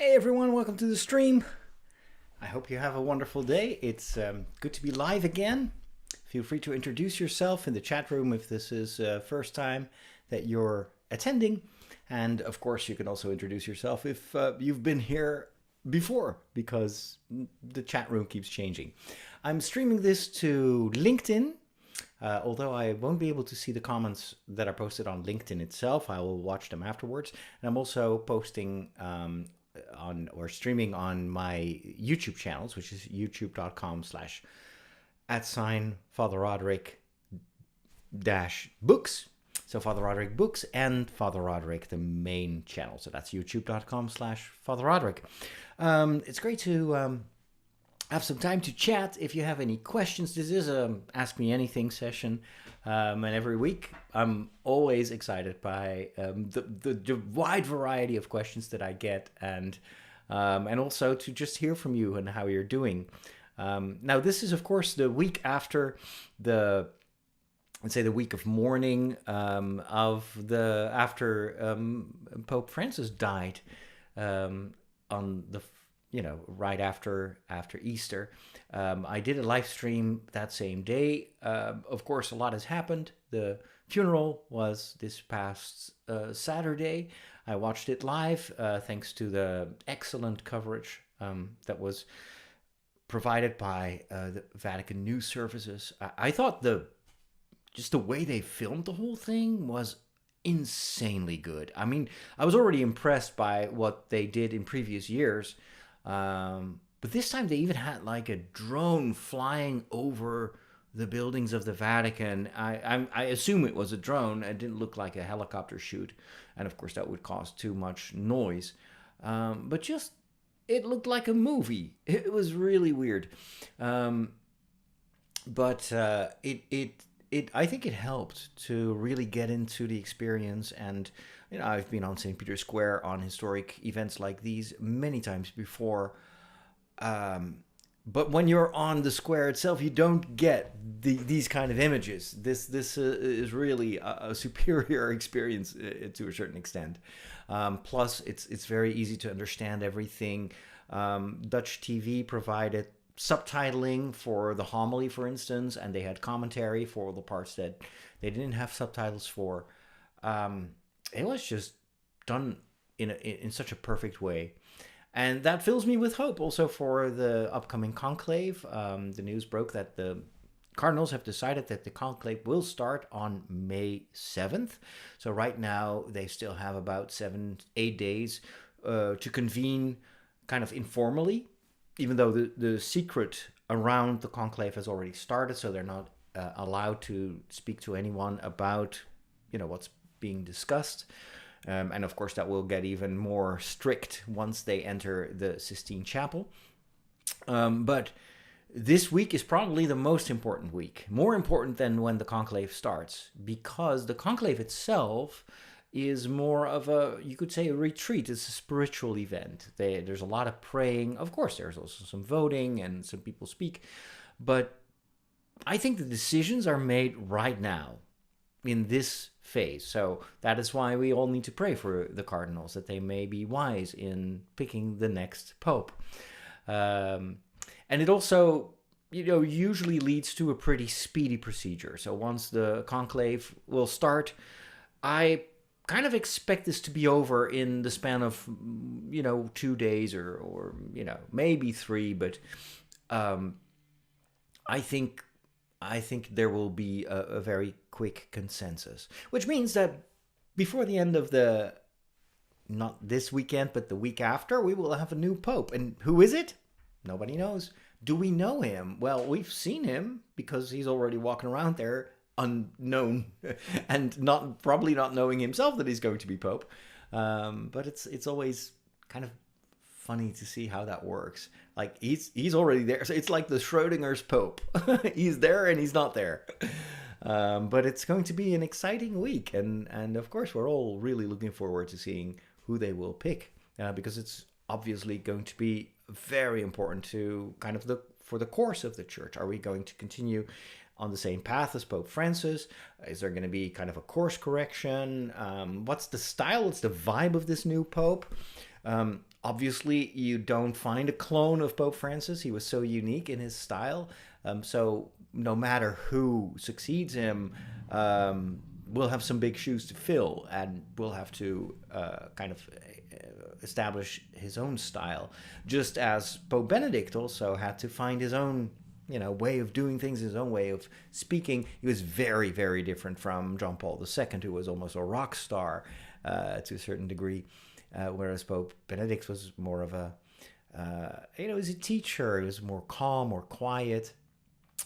Hey everyone, welcome to the stream. I hope you have a wonderful day. It's good to be live again. Feel free to introduce yourself in the chat room if this is first time that you're attending. And of course, you can also introduce yourself if you've been here before, because the chat room keeps changing. I'm streaming this to LinkedIn. Although I won't be able to see the comments that are posted on LinkedIn itself, I will watch them afterwards. And I'm also posting on or streaming on my YouTube channels, which is youtube.com/@Father Roderick -books. So Father Roderick Books and Father Roderick, the main channel. So that's youtube.com/Father Roderick. It's great to have some time to chat. If you have any questions, this is a Ask Me Anything session. And every week I'm always excited by the wide variety of questions that I get, and also to just hear from you and how you're doing. Now, this is, of course, the week after the, let's say, the week of mourning after Pope Francis died on the right after Easter. I did a live stream that same day. Of course, a lot has happened. The funeral was this past Saturday. I watched it live thanks to the excellent coverage that was provided by the Vatican News Services. I thought just the way they filmed the whole thing was insanely good. I mean, I was already impressed by what they did in previous years. But this time they even had like a drone flying over the buildings of the Vatican. I assume it was a drone. It didn't look like a helicopter shoot. And of course that would cause too much noise. But just, it looked like a movie. It was really weird. But I think it helped to really get into the experience. And I've been on St. Peter's Square on historic events like these many times before. But when you're on the square itself, you don't get these kind of images. This is really a superior experience to a certain extent. Plus, it's very easy to understand everything. Dutch TV provided subtitling for the homily, for instance, and they had commentary for the parts that they didn't have subtitles for. It was just done in such a perfect way. And that fills me with hope also for the upcoming conclave. The news broke that the cardinals have decided that the conclave will start on May 7th. So right now they still have about 7-8 days to convene kind of informally, even though the secret around the conclave has already started. So they're not allowed to speak to anyone about, what's being discussed. And of course, that will get even more strict once they enter the Sistine Chapel. But this week is probably the most important week, more important than when the conclave starts, because the conclave itself is more of you could say, a retreat. It's a spiritual event. There's a lot of praying. Of course, there's also some voting and some people speak. But I think the decisions are made right now in this phase. So that is why we all need to pray for the cardinals, that they may be wise in picking the next pope. And it also, usually leads to a pretty speedy procedure. So once the conclave will start, I kind of expect this to be over in the span of, 2 days or maybe 3. But I think there will be a very quick consensus, which means that before the end of not this weekend, but the week after, we will have a new pope. And who is it? Nobody knows. Do we know him? Well, we've seen him because he's already walking around there unknown and probably not knowing himself that he's going to be pope. But it's always kind of funny to see how that works. Like he's already there. So it's like the Schrodinger's pope. He's there and he's not there. But it's going to be an exciting week. And of course, we're all really looking forward to seeing who they will pick, because it's obviously going to be very important to kind of for the course of the church. Are we going to continue on the same path as Pope Francis? Is there going to be kind of a course correction? What's the style? What's the vibe of this new pope? Obviously, you don't find a clone of Pope Francis. He was so unique in his style. So no matter who succeeds him, we'll have some big shoes to fill, and we'll have to kind of establish his own style. Just as Pope Benedict also had to find his own, way of doing things, his own way of speaking. He was very, very different from John Paul II, who was almost a rock star to a certain degree. Whereas Pope Benedict was more of a, he was a teacher. He was more calm, more quiet,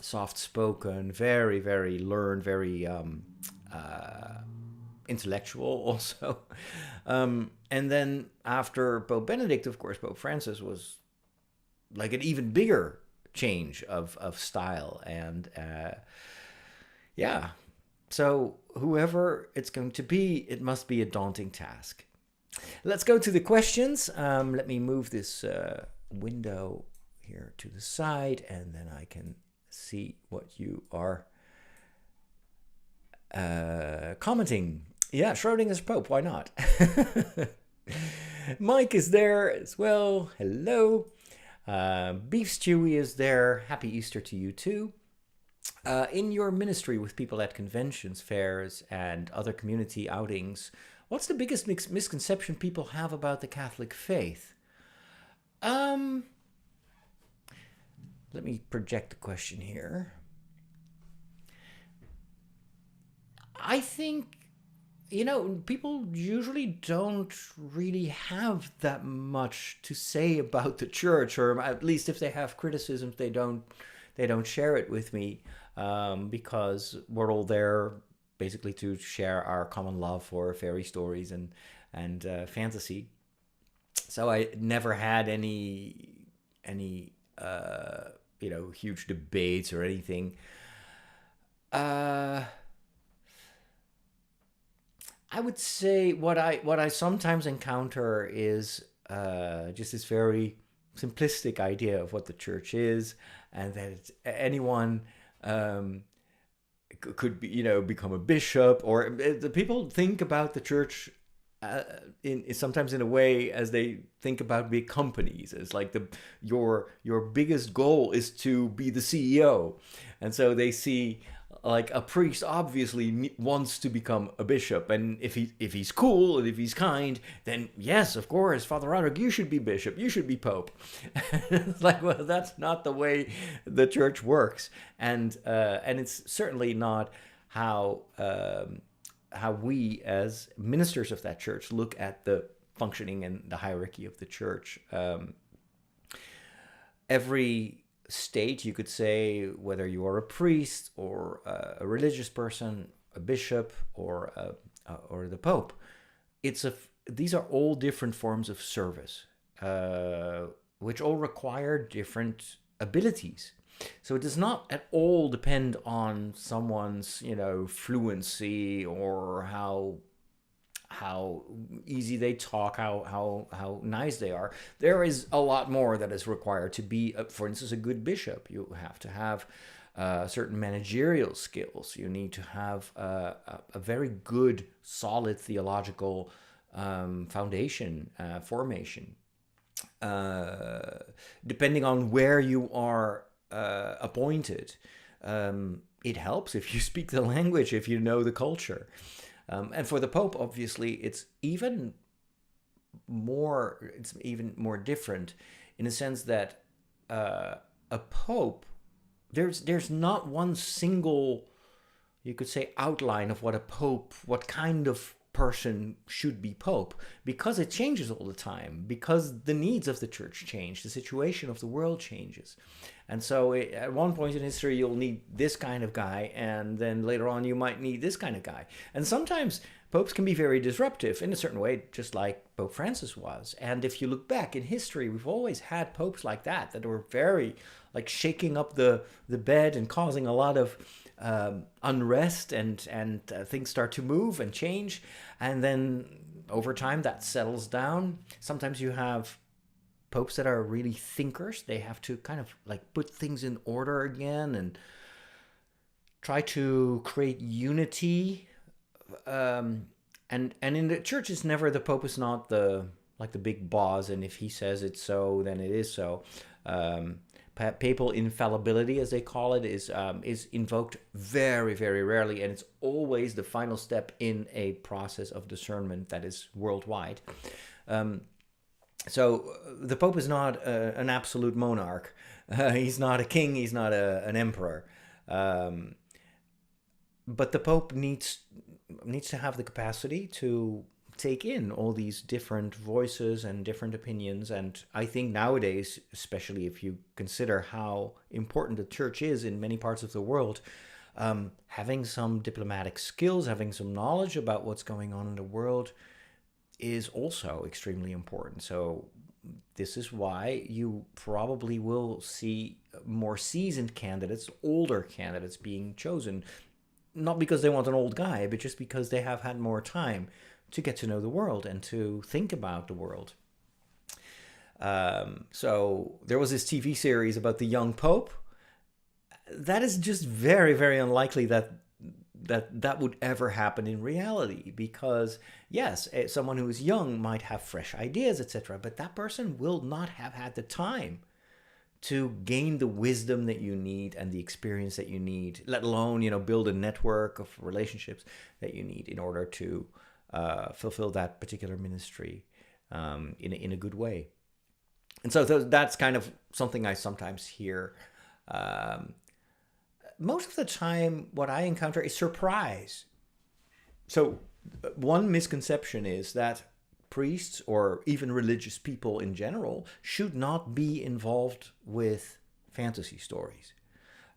soft-spoken, very, very learned, very intellectual also. And then after Pope Benedict, of course, Pope Francis was like an even bigger change of style. And yeah, so whoever it's going to be, it must be a daunting task. Let's go to the questions. Let me move this window here to the side, and then I can see what you are commenting. Yeah, Schrodinger's Pope, why not? Mike is there as well. Hello. Beef Stewie is there. Happy Easter to you too. In your ministry with people at conventions, fairs, and other community outings, what's the biggest misconception people have about the Catholic faith? Let me project the question here. I think, people usually don't really have that much to say about the church, or at least if they have criticisms, they don't share it with me, because we're all there basically to share our common love for fairy stories and fantasy. So I never had any huge debates or anything. I would say what I sometimes encounter is just this very simplistic idea of what the church is, and that anyone could be, become a bishop, or the people think about the church sometimes in a way as they think about big companies. It's like your biggest goal is to be the CEO, and so they see like a priest obviously wants to become a bishop, and if he's cool and if he's kind, then yes, of course, Father Roderick, you should be bishop, you should be pope. It's like, well, that's not the way the church works, and it's certainly not how we as ministers of that church look at the functioning and the hierarchy of the church. Every state, you could say, whether you are a priest or a religious person, a bishop, or the pope, these are all different forms of service, which all require different abilities. So it does not at all depend on someone's, fluency, or how easy they talk, how nice they are. There is a lot more that is required to be, for instance, a good bishop. You have to have certain managerial skills. You need to have a very good, solid theological foundation, formation. Depending on where you are appointed, it helps if you speak the language, if you know the culture. And for the Pope, obviously, it's even more different, in the sense that a Pope, there's not one single, you could say, outline of what kind of person should be Pope, because it changes all the time, because the needs of the church change, the situation of the world changes. And so at one point in history, you'll need this kind of guy, and then later on, you might need this kind of guy. And sometimes popes can be very disruptive in a certain way, just like Pope Francis was. And if you look back in history, we've always had popes like that were very, like, shaking up the bed and causing a lot of unrest, and things start to move and change. And then over time, that settles down. Sometimes you have popes that are really thinkers. They have to kind of like put things in order again and try to create unity. And in the church, it's never, the Pope is not the like the big boss, and if he says it's so, then it is so. Um, Papal infallibility, as they call it, is invoked very, very rarely, and it's always the final step in a process of discernment that is worldwide. So the Pope is not an absolute monarch. He's not a king. He's not an emperor. Um, but the Pope needs to have the capacity to take in all these different voices and different opinions. And I think nowadays, especially if you consider how important the church is in many parts of the world, having some diplomatic skills, having some knowledge about what's going on in the world is also extremely important. So this is why you probably will see more seasoned candidates, older candidates being chosen, not because they want an old guy, but just because they have had more time to get to know the world and to think about the world. So there was this TV series about the young Pope. That is just very, very unlikely that would ever happen in reality, because yes, someone who is young might have fresh ideas, etc., but that person will not have had the time to gain the wisdom that you need and the experience that you need, let alone, build a network of relationships that you need in order to fulfill that particular ministry in a good way. And so that's kind of something I sometimes hear. Most of the time, what I encounter is surprise. So one misconception is that priests or even religious people in general should not be involved with fantasy stories.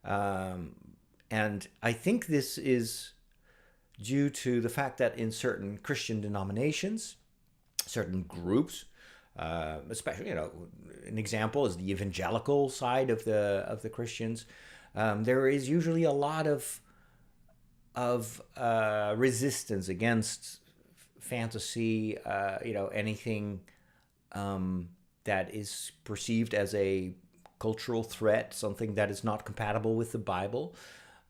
And I think this is due to the fact that in certain Christian denominations, certain groups, especially, an example is the evangelical side of the Christians, there is usually a lot of resistance against fantasy, anything that is perceived as a cultural threat, something that is not compatible with the Bible.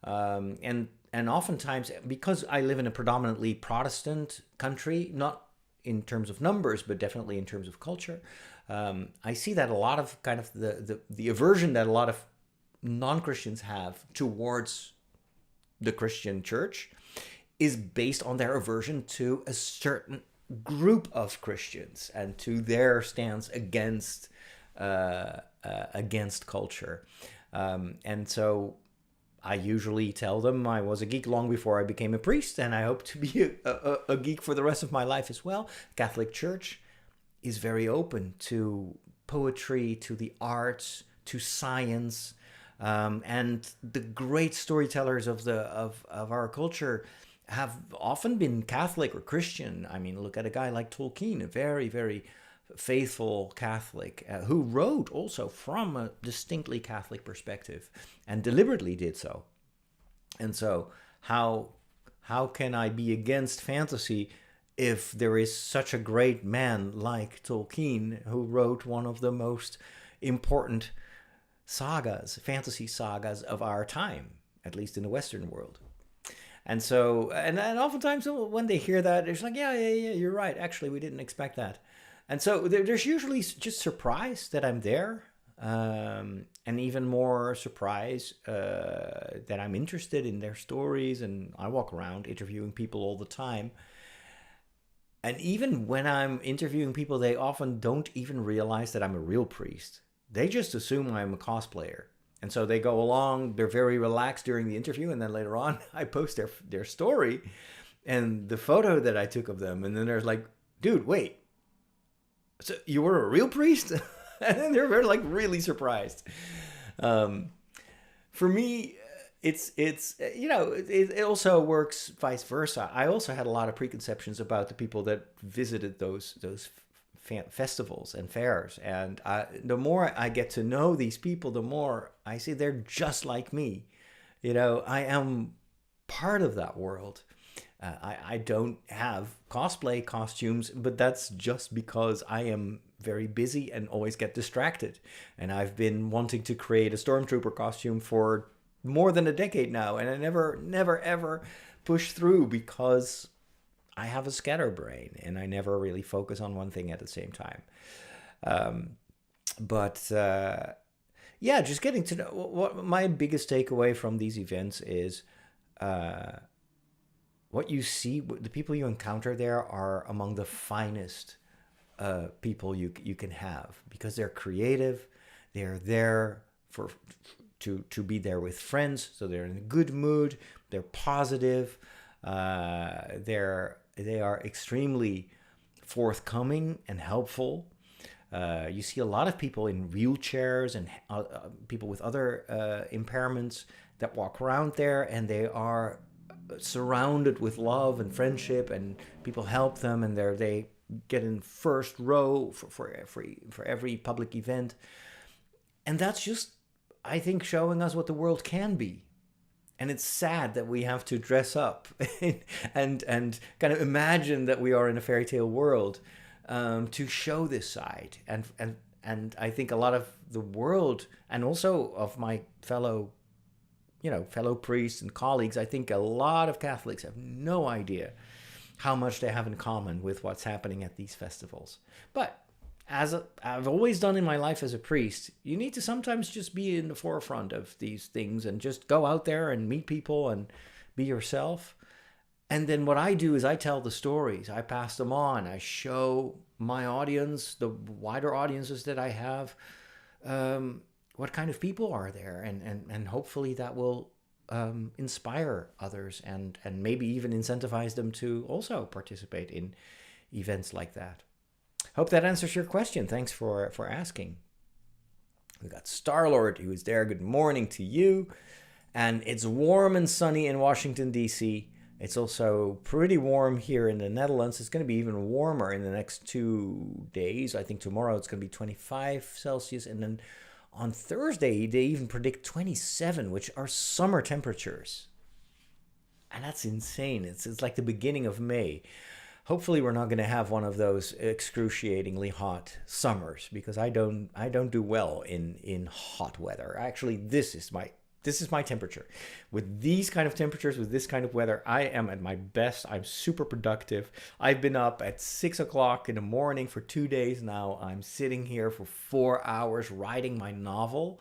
And oftentimes, because I live in a predominantly Protestant country, not in terms of numbers, but definitely in terms of culture, I see that a lot of kind of the aversion that a lot of non-Christians have towards the Christian church is based on their aversion to a certain group of Christians and to their stance against culture. And so I usually tell them I was a geek long before I became a priest, and I hope to be a geek for the rest of my life as well. Catholic Church is very open to poetry, to the arts, to science, and the great storytellers of our culture have often been Catholic or Christian. I mean, look at a guy like Tolkien, a very, very faithful Catholic who wrote also from a distinctly Catholic perspective and deliberately did so. And so how can I be against fantasy if there is such a great man like Tolkien who wrote one of the most important sagas, fantasy sagas of our time, at least in the Western world? And so, and oftentimes when they hear that, it's like, yeah, you're right. Actually, we didn't expect that. And so there's usually just surprise that I'm there, and even more surprise that I'm interested in their stories. And I walk around interviewing people all the time. And even when I'm interviewing people, they often don't even realize that I'm a real priest. They just assume I'm a cosplayer. And so they go along, they're very relaxed during the interview, and then later on I post their story and the photo that I took of them. And then they're like, dude, wait, so you were a real priest? And they're very, like, really surprised. For me, it also works vice versa. I also had a lot of preconceptions about the people that visited those festivals and fairs, and the more I get to know these people, the more I see they're just like me. I am part of that world. I don't have cosplay costumes, but that's just because I am very busy and always get distracted. And I've been wanting to create a stormtrooper costume for more than a decade now, and I never ever push through because I have a scatterbrain and I never really focus on one thing at the same time. Um, but yeah, just getting to know what my biggest takeaway from these events is. Uh, what you see, the people you encounter there are among the finest people you can have, because they're creative, they're there for to be there with friends, so they're in a good mood, they're positive, they are extremely forthcoming and helpful. You see a lot of people in wheelchairs and people with other impairments that walk around there, and they are surrounded with love and friendship, and people help them, and they get in first row for every public event. And that's just, I think, showing us what the world can be. And it's sad that we have to dress up and kind of imagine that we are in a fairy tale world to show this side. And I think a lot of the world, and also of my fellow priests and colleagues, I think a lot of Catholics have no idea how much they have in common with what's happening at these festivals. But I've always done in my life as a priest, you need to sometimes just be in the forefront of these things and just go out there and meet people and be yourself. And then what I do is I tell the stories, I pass them on, I show my audience, the wider audiences that I have, what kind of people are there, and hopefully that will inspire others and maybe even incentivize them to also participate in events like that. Hope that answers your question. Thanks for asking. We got Starlord, who is there. Good morning to you. And it's warm and sunny in Washington, D.C. It's also pretty warm here in the Netherlands. It's going to be even warmer in the next 2 days. I think tomorrow it's going to be 25 Celsius. And then on Thursday, they even predict 27, which are summer temperatures. And that's insane. It's like the beginning of May. Hopefully we're not going to have one of those excruciatingly hot summers, because I don't do well in hot weather. Actually, this is my temperature. With these kind of temperatures, with this kind of weather, I am at my best. I'm super productive. I've been up at 6 o'clock in the morning for 2 days now. I'm sitting here for 4 hours writing my novel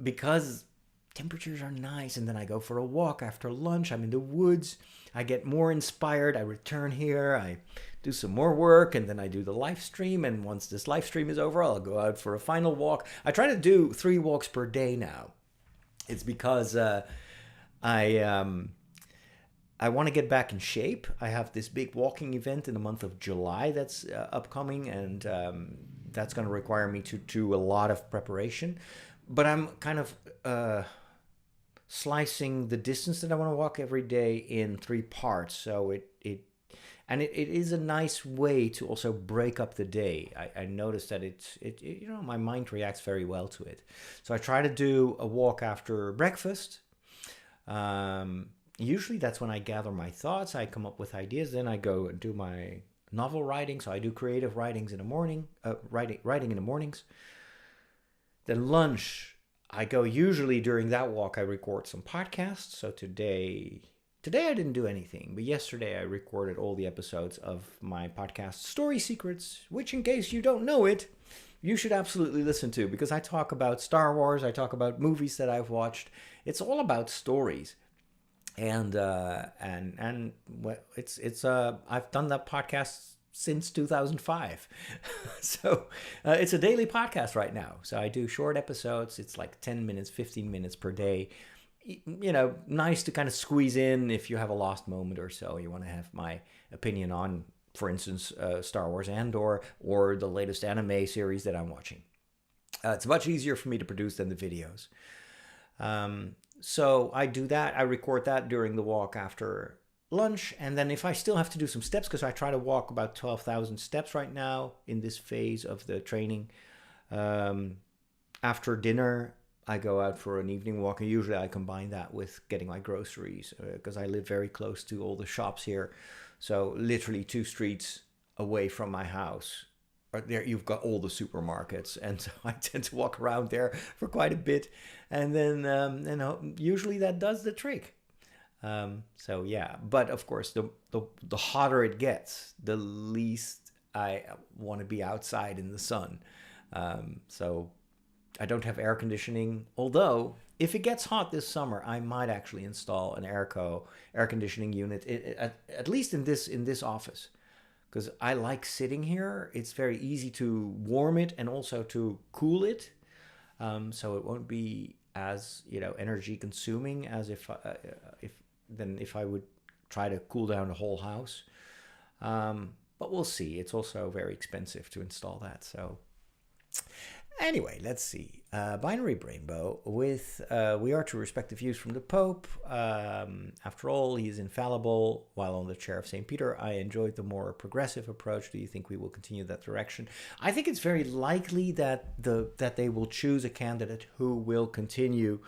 because temperatures are nice. And then I go for a walk after lunch. I'm in the woods. I get more inspired. I return here. I do some more work, and then I do the live stream. And once this live stream is over, I'll go out for a final walk. I try to do 3 walks per day now. It's because I want to get back in shape. I have this big walking event in the month of July that's upcoming, and that's going to require me to do a lot of preparation. But I'm kind of slicing the distance that I want to walk every day in 3 parts. So it is a nice way to also break up the day. I noticed that it my mind reacts very well to it. So I try to do a walk after breakfast. Usually that's when I gather my thoughts. I come up with ideas. Then I go and do my novel writing. So I do creative writings in the morning, writing in the mornings. Then lunch, I go usually during that walk, I record some podcasts. So today I didn't do anything, but yesterday I recorded all the episodes of my podcast, Story Secrets, which, in case you don't know it, you should absolutely listen to, because I talk about Star Wars, I talk about movies that I've watched. It's all about stories. And I've done that podcast since 2005. So it's a daily podcast right now. So I do short episodes. It's like 10 minutes, 15 minutes per day. Nice to kind of squeeze in if you have a lost moment or so. You want to have my opinion on, for instance, Star Wars Andor or the latest anime series that I'm watching. It's much easier for me to produce than the videos. So I do that. I record that during the walk after lunch. And then if I still have to do some steps, because I try to walk about 12,000 steps right now in this phase of the training. After dinner, I go out for an evening walk, and usually I combine that with getting my groceries, because I live very close to all the shops here. So literally 2 streets away from my house, there you've got all the supermarkets, and so I tend to walk around there for quite a bit, and then usually that does the trick. So yeah, but of course, the hotter it gets, the least I want to be outside in the sun. So I don't have air conditioning. Although, if it gets hot this summer, I might actually install an air conditioning unit, at least in this office, because I like sitting here. It's very easy to warm it and also to cool it, so it won't be as energy consuming as if I would try to cool down the whole house. But we'll see. It's also very expensive to install that. So anyway, let's see. Binary Rainbow with we are to respect the views from the Pope. After all, he is infallible. While on the chair of St. Peter, I enjoyed the more progressive approach. Do you think we will continue that direction? I think it's very likely that they will choose a candidate who will continue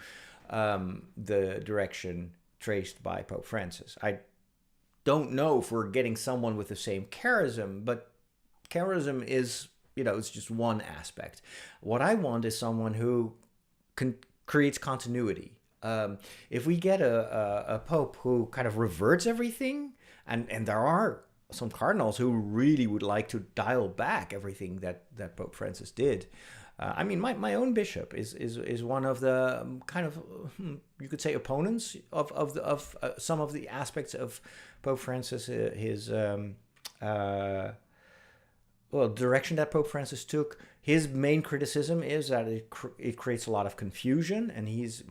the direction traced by Pope Francis. I don't know if we're getting someone with the same charism, but charism is, it's just one aspect. What I want is someone who creates continuity. If we get a pope who kind of reverts everything, and there are some cardinals who really would like to dial back everything that Pope Francis did. I mean, my own bishop is one of the kind of, you could say, opponents of some of the aspects of Pope Francis, his direction that Pope Francis took. His main criticism is that it creates a lot of confusion, and he's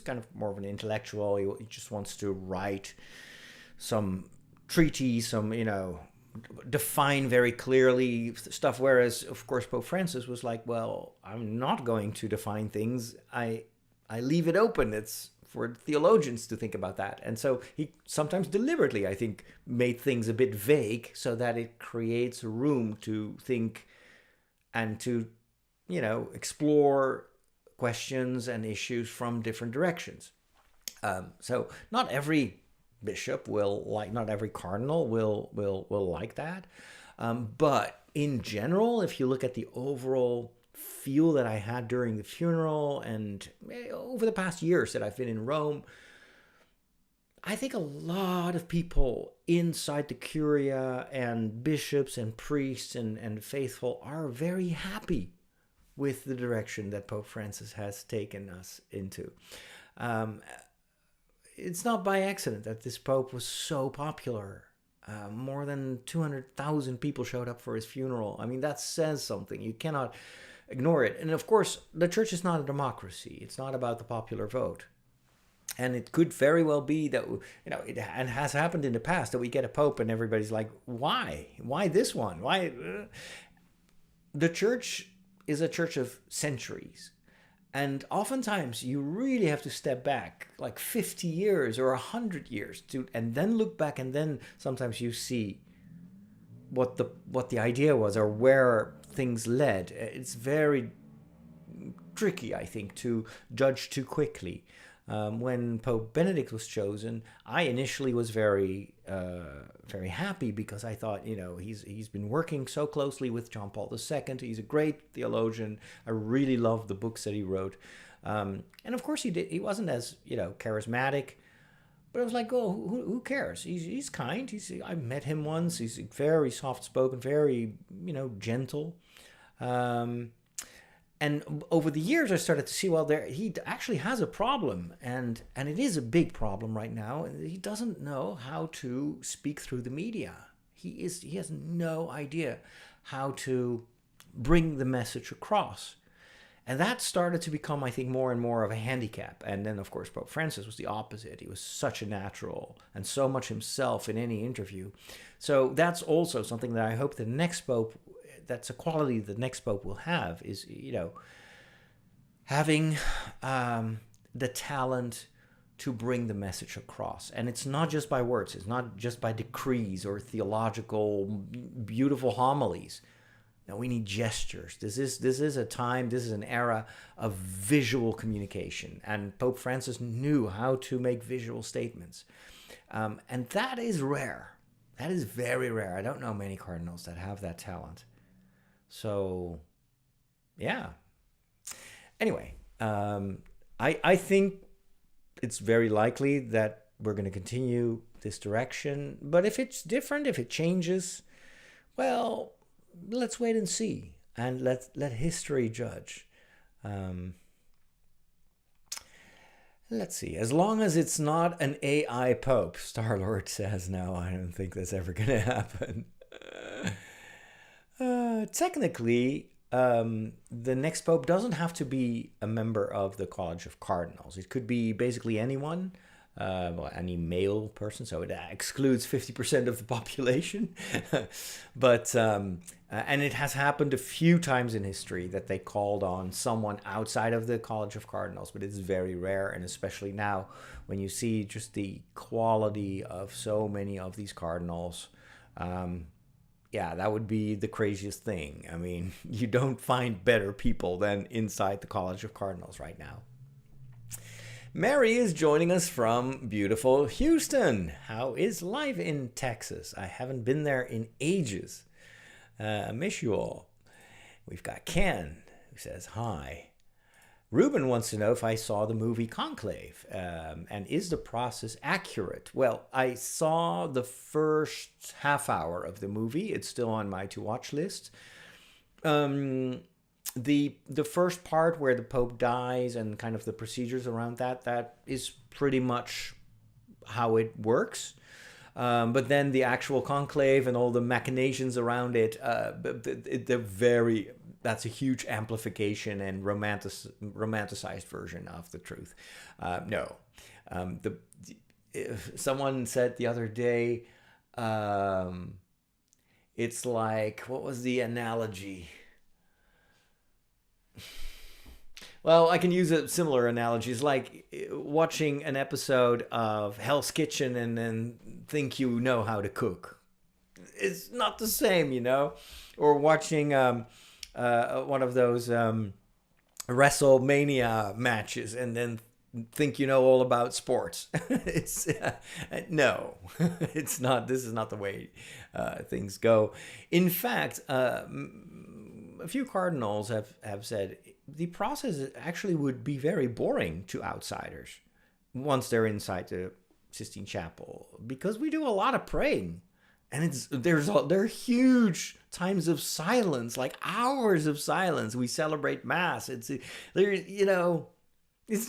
kind of more of an intellectual. He just wants to write some treatise, define very clearly stuff, whereas of course Pope Francis was like, well, I'm not going to define things. I leave it open. It's for theologians to think about that. And so he sometimes deliberately, I think, made things a bit vague so that it creates room to think and to, explore questions and issues from different directions. So not every bishop not every cardinal will like that. But in general, if you look at the overall feel that I had during the funeral and over the past years that I've been in Rome, I think a lot of people inside the Curia and bishops and priests and faithful are very happy with the direction that Pope Francis has taken us into. It's not by accident that this Pope was so popular. More than 200,000 people showed up for his funeral. I mean, that says something. You cannot ignore it. And of course, the church is not a democracy. It's not about the popular vote. And it could very well be that, it has happened in the past that we get a pope and everybody's like, why? Why this one? Why? The church is a church of centuries. And oftentimes you really have to step back like 50 years or 100 years and then look back, and then sometimes you see what the idea was or where things led. It's very tricky, I think, to judge too quickly. When Pope Benedict was chosen, I initially was very happy because I thought, he's been working so closely with John Paul II. He's a great theologian. I really love the books that he wrote. And of course he wasn't as, charismatic, but I was like, oh, who cares? He's kind. I met him once. He's very soft-spoken, very, gentle. And over the years, I started to see, well, he actually has a problem, and it is a big problem right now. He doesn't know how to speak through the media. He has no idea how to bring the message across. And that started to become, I think, more and more of a handicap. And then, of course, Pope Francis was the opposite. He was such a natural and so much himself in any interview. So that's also something that I hope the next Pope, that's a quality the next Pope will have, is, having the talent to bring the message across. And it's not just by words. It's not just by decrees or theological, beautiful homilies. No, we need gestures. This is a time, this is an era of visual communication. And Pope Francis knew how to make visual statements. And that is rare. That is very rare. I don't know many cardinals that have that talent. So, yeah. Anyway, I think it's very likely that we're going to continue this direction. But if it's different, if it changes, well, let's wait and see, and let history judge. Let's see. As long as it's not an AI Pope, Star-Lord says, no, I don't think that's ever going to happen. Technically, the next Pope doesn't have to be a member of the College of Cardinals. It could be basically anyone, any male person, so it excludes 50% of the population. But and it has happened a few times in history that they called on someone outside of the College of Cardinals, but it's very rare, and especially now when you see just the quality of so many of these cardinals. Yeah, that would be the craziest thing. I mean, you don't find better people than inside the College of Cardinals right now. Mary is joining us from beautiful Houston. How is life in Texas? I haven't been there in ages. I miss you all. We've got Ken, who says hi. Ruben wants to know if I saw the movie Conclave, and is the process accurate? Well, I saw the first half hour of the movie. It's still on my to-watch list. The first part where the Pope dies and kind of the procedures around that is pretty much how it works. But then the actual conclave and all the machinations around it, that's a huge amplification and romanticized version of the truth. No. Someone said the other day, it's like, what was the analogy? Well, I can use a similar analogy. It's like watching an episode of Hell's Kitchen and then think you know how to cook. It's not the same, you know? Or watching one of those WrestleMania matches and then think you know all about sports. It's no, it's not. This is not the way things go. In fact, a few cardinals have said the process actually would be very boring to outsiders once they're inside the Sistine Chapel, because we do a lot of praying, and there are huge times of silence, like hours of silence. We celebrate Mass. It's the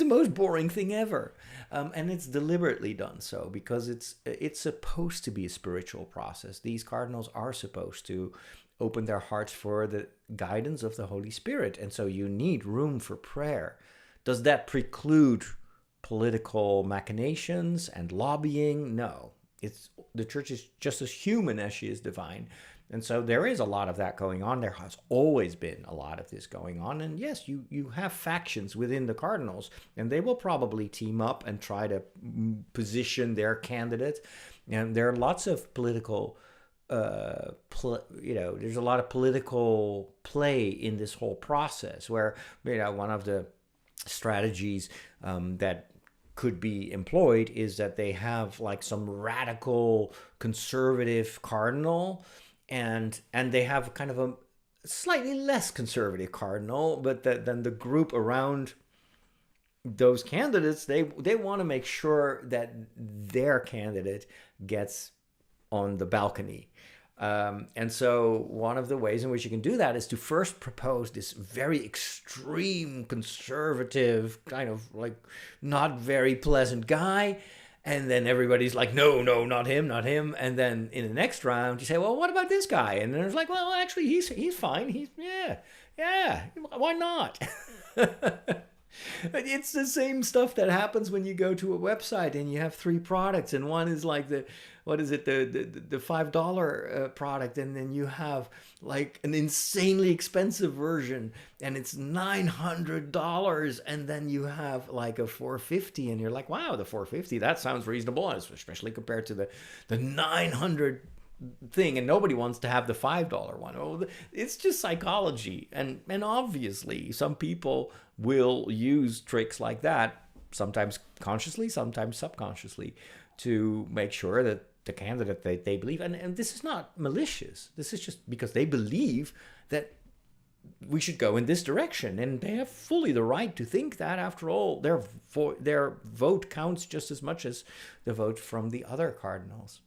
most boring thing ever, and it's deliberately done so because it's supposed to be a spiritual process. These cardinals are supposed to open their hearts for the guidance of the Holy Spirit, and so you need room for prayer. Does that preclude political machinations and lobbying? No. The church is just as human as she is divine. And so there is a lot of that going on. There has always been a lot of this going on. And yes, you have factions within the cardinals, and they will probably team up and try to position their candidate. And there are lots of political, there's a lot of political play in this whole process where, one of the strategies that could be employed is that they have like some radical conservative cardinal, and they have kind of a slightly less conservative cardinal, but then the group around those candidates, they want to make sure that their candidate gets on the balcony. And so one of the ways in which you can do that is to first propose this very extreme conservative kind of like not very pleasant guy. And then everybody's like, no, not him. And then in the next round, you say, well, what about this guy? And then it's like, well, actually, he's fine. Yeah, why not? It's the same stuff that happens when you go to a website and you have 3 products, and one is like the $5 product, and then you have like an insanely expensive version and it's $900, and then you have like a $450, and you're like, wow, the $450, that sounds reasonable, especially compared to the $900 thing, and nobody wants to have the $5 one. Oh, it's just psychology, and obviously some people will use tricks like that, sometimes consciously, sometimes subconsciously, to make sure that the candidate they believe, and this is not malicious, this is just because they believe that we should go in this direction. And they have fully the right to think that. After all, their vote counts just as much as the vote from the other cardinals.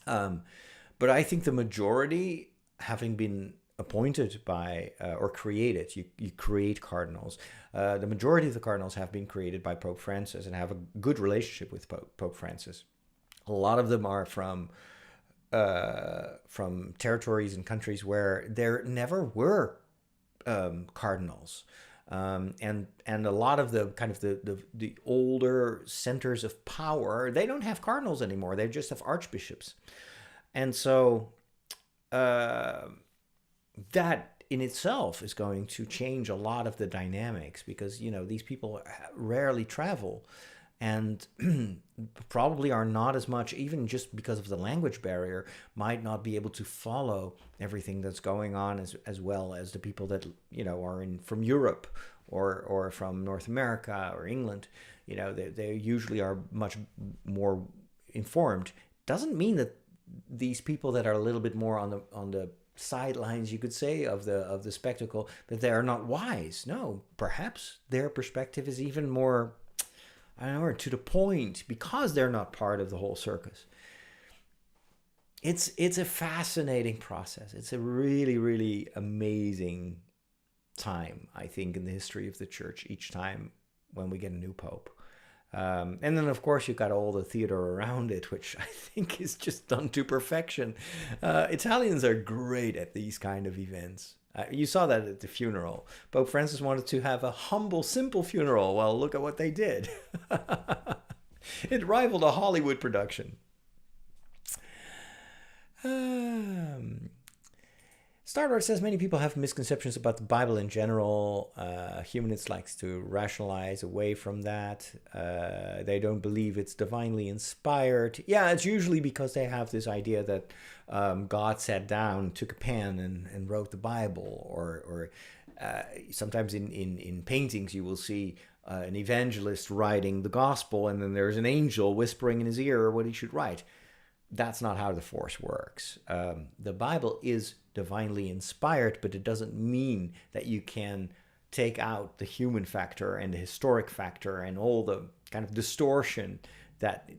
But I think the majority, having been appointed by or created, you create cardinals. The majority of the cardinals have been created by Pope Francis and have a good relationship with Pope Francis. A lot of them are from territories and countries where there never were cardinals. And a lot of the kind of the older centers of power, they don't have cardinals anymore. They just have archbishops. And so that in itself is going to change a lot of the dynamics, because, you know, these people rarely travel and probably are not as much, even just because of the language barrier, might not be able to follow everything that's going on as well as the people that, you know, are from Europe or from North America or England. You know, they usually are much more informed. Doesn't mean that these people that are a little bit more on the sidelines, you could say, of the spectacle, that they are not wise. No, perhaps their perspective is even more, I don't know, to the point, because they're not part of the whole circus. It's a fascinating process. It's a really, really amazing time, I think, in the history of the church, each time when we get a new pope. And then, of course, you've got all the theater around it, which I think is just done to perfection. Italians are great at these kind of events. You saw that at the funeral. Pope Francis wanted to have a humble, simple funeral. Well, look at what they did. It rivaled a Hollywood production. Starlord says many people have misconceptions about the Bible in general. Humanists likes to rationalize away from that. They don't believe it's divinely inspired. Yeah, it's usually because they have this idea that God sat down, took a pen, and wrote the Bible. Or sometimes in paintings you will see an evangelist writing the gospel, and then there's an angel whispering in his ear what he should write. That's not how the Force works. The Bible is divinely inspired, but it doesn't mean that you can take out the human factor and the historic factor and all the kind of distortion that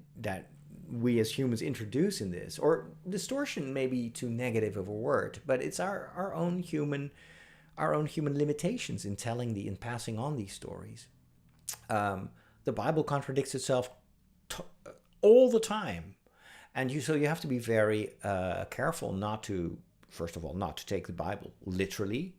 we as humans introduce in this. Or distortion may be too negative of a word, but it's our own human limitations in in passing on these stories. The Bible contradicts itself all the time. And so you have to be very careful not to, first of all, not to take the Bible literally.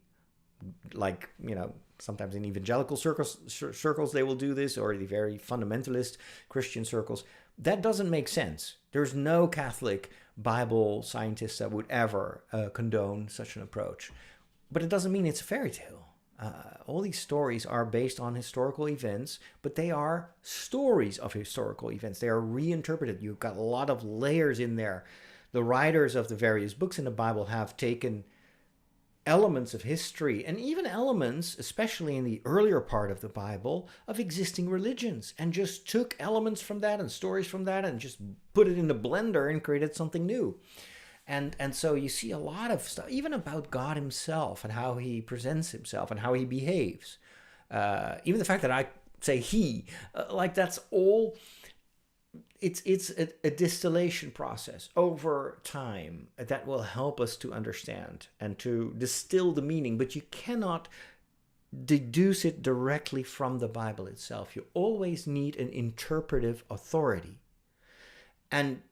Like, you know, sometimes in evangelical circles they will do this, or the very fundamentalist Christian circles. That doesn't make sense. There's no Catholic Bible scientist that would ever condone such an approach. But it doesn't mean it's a fairy tale. All these stories are based on historical events, but they are stories of historical events. They are reinterpreted. You've got a lot of layers in there. The writers of the various books in the Bible have taken elements of history and even elements, especially in the earlier part of the Bible, of existing religions, and just took elements from that and stories from that and just put it in the blender and created something new. And so you see a lot of stuff, even about God himself and how he presents himself and how he behaves. Even the fact that I say he, like that's all, it's a distillation process over time that will help us to understand and to distill the meaning. But you cannot deduce it directly from the Bible itself. You always need an interpretive authority. And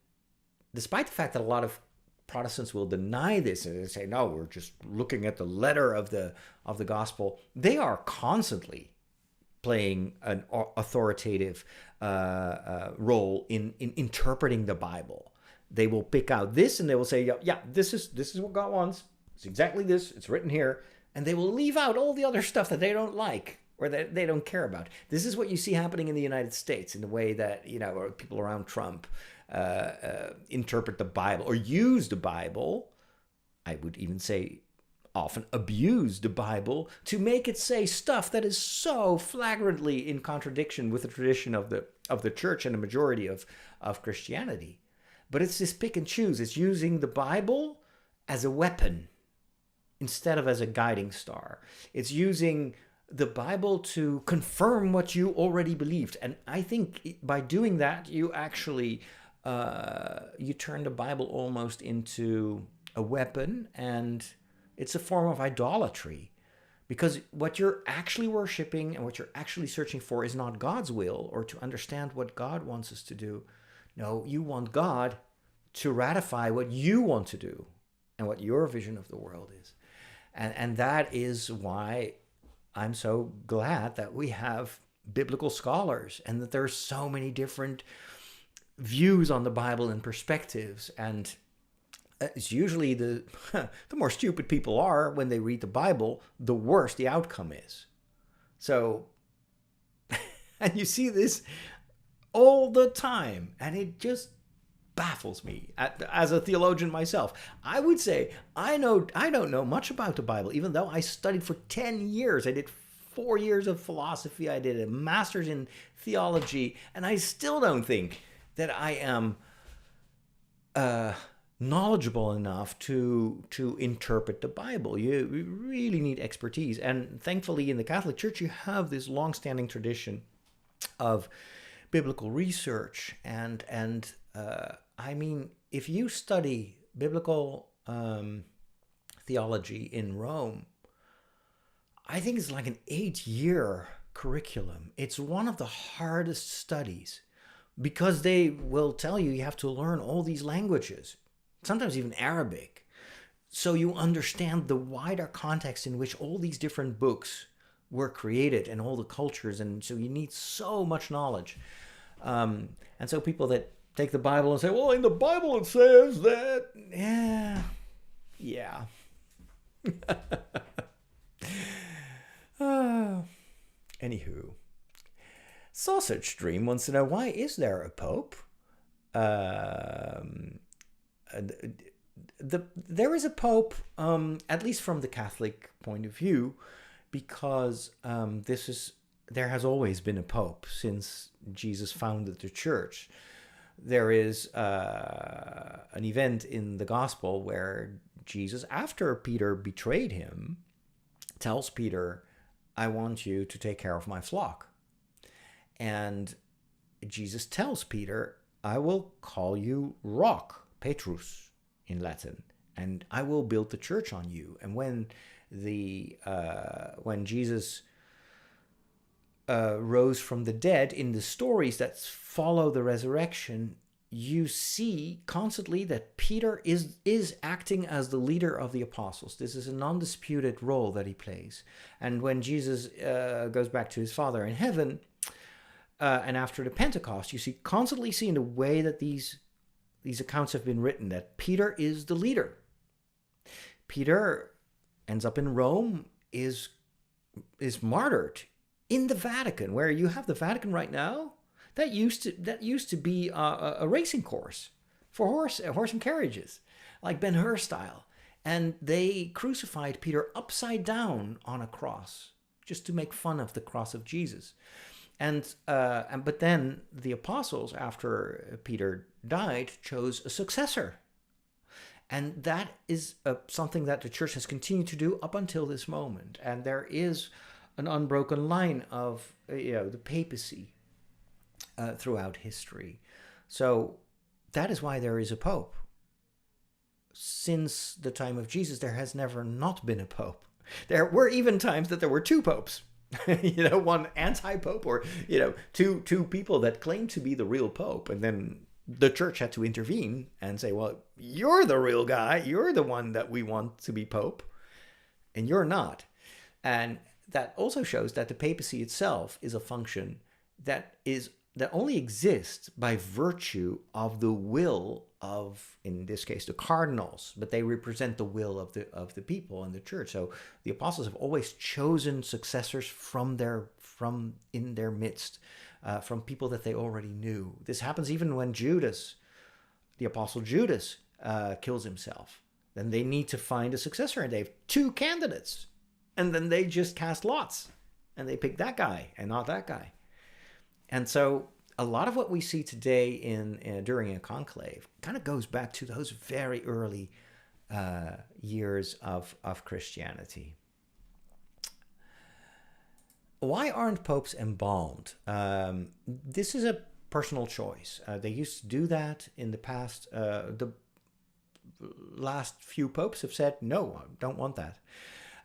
despite the fact that a lot of Protestants will deny this and say, no, we're just looking at the letter of the gospel, they are constantly playing an authoritative role in interpreting the Bible. They will pick out this and they will say, yeah, this is what God wants. It's exactly this. It's written here. And they will leave out all the other stuff that they don't like or that they don't care about. This is what you see happening in the United States in the way that, you know, or people around Trump interpret the Bible or use the Bible. I would even say often abuse the Bible to make it say stuff that is so flagrantly in contradiction with the tradition of the church and the majority of Christianity. But it's this pick and choose. It's using the Bible as a weapon instead of as a guiding star. It's using the Bible to confirm what you already believed. And I think by doing that, you actually you turn the Bible almost into a weapon, and it's a form of idolatry. Because what you're actually worshiping and what you're actually searching for is not God's will or to understand what God wants us to do. No, you want God to ratify what you want to do and what your vision of the world is. And that is why I'm so glad that we have biblical scholars and that there's so many different views on the Bible and perspectives. And it's usually the more stupid people are when they read the Bible, the worse the outcome is. So, and you see this all the time, and it just baffles me as a theologian myself. I would say I don't know much about the Bible, even though I studied for 10 years. I did 4 years of philosophy. I did a master's in theology, and I still don't think that I am knowledgeable enough to interpret the Bible. You really need expertise. And thankfully in the Catholic Church, you have this long-standing tradition of biblical research. And I mean, if you study biblical theology in Rome, I think it's like an 8-year curriculum. It's one of the hardest studies because they will tell you have to learn all these languages, sometimes even Arabic, so you understand the wider context in which all these different books were created and all the cultures. And so you need so much knowledge. And so people that take the Bible and say, well, in the Bible it says that, yeah. Anywho, Sausage Stream wants to know, why is there a Pope? There is a Pope, at least from the Catholic point of view, because there has always been a Pope since Jesus founded the church. There is an event in the Gospel where Jesus, after Peter betrayed him, tells Peter, I want you to take care of my flock. And Jesus tells Peter, I will call you Rock, Petrus in Latin, and I will build the church on you. And when Jesus rose from the dead, in the stories that follow the resurrection, you see constantly that Peter is acting as the leader of the apostles. This is a non-disputed role that he plays. And when Jesus goes back to his Father in heaven, and after the Pentecost, you constantly see in the way that these accounts have been written that Peter is the leader. Peter ends up in Rome, is martyred in the Vatican, where you have the Vatican right now. That used to be a racing course for horse and carriages, like Ben-Hur style. And they crucified Peter upside down on a cross, just to make fun of the cross of Jesus. But then the apostles, after Peter died, chose a successor. And that is something that the church has continued to do up until this moment. And there is an unbroken line of the papacy throughout history. So that is why there is a pope. Since the time of Jesus, there has never not been a pope. There were even times that there were two popes. One anti-pope, or two people that claimed to be the real pope, and then the church had to intervene and say, well, you're the real guy, you're the one that we want to be pope, and you're not. And that also shows that the papacy itself is a function that only exists by virtue of the will of, in this case, the cardinals, but they represent the will of the people and the church. So the apostles have always chosen successors from in their midst, from people that they already knew. This happens even when the apostle Judas, kills himself. Then they need to find a successor, and they have two candidates, and then they just cast lots, and they pick that guy and not that guy. And so a lot of what we see today during a conclave kind of goes back to those very early years of Christianity. Why aren't popes embalmed? This is a personal choice. They used to do that in the past. The last few popes have said, no, I don't want that.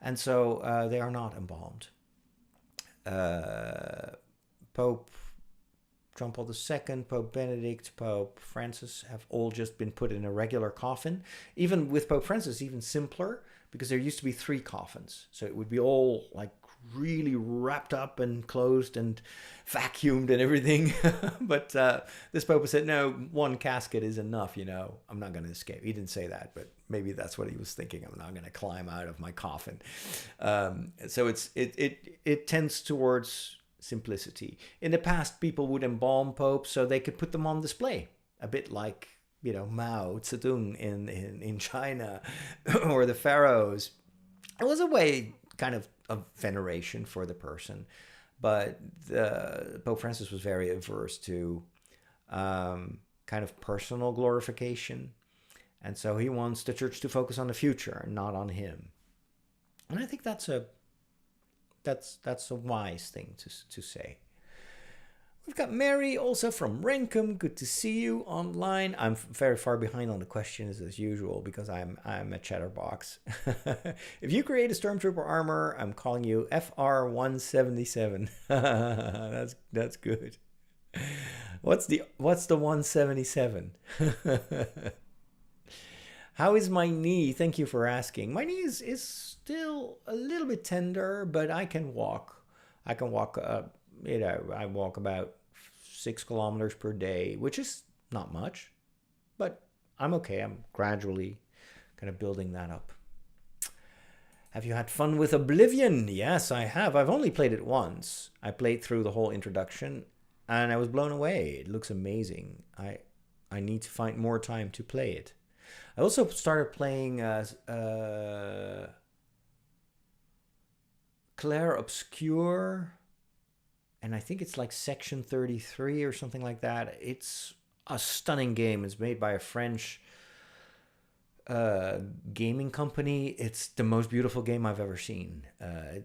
And so they are not embalmed. Pope John Paul II, Pope Benedict, Pope Francis have all just been put in a regular coffin. Even with Pope Francis, even simpler, because there used to be 3 coffins. So it would be all like really wrapped up and closed and vacuumed and everything. But this Pope said, no, 1 casket is enough, you know. I'm not going to escape. He didn't say that, but maybe that's what he was thinking. I'm not going to climb out of my coffin. So it tends towards simplicity. In the past, people would embalm popes so they could put them on display, a bit like, you know, Mao Zedong in China or the pharaohs. It was a way kind of veneration for the person, but Pope Francis was very averse to kind of personal glorification, and so he wants the church to focus on the future and not on him. And I think that's a wise thing to say. We've got Mary also from Renkum. Good to see you online. I'm very far behind on the questions as usual because I'm a chatterbox. If you create a Stormtrooper armor, I'm calling you FR177. That's good. What's the 177? How is my knee? Thank you for asking. My knee is still a little bit tender, but I can walk. I walk about 6 kilometers per day, which is not much, but I'm okay. I'm gradually kind of building that up. Have you had fun with Oblivion? Yes, I have. I've only played it once. I played through the whole introduction and I was blown away. It looks amazing. I need to find more time to play it. I also started playing Clair Obscur, and I think it's like Section 33 or something like that. It's a stunning game. It's made by a French gaming company. It's the most beautiful game I've ever seen.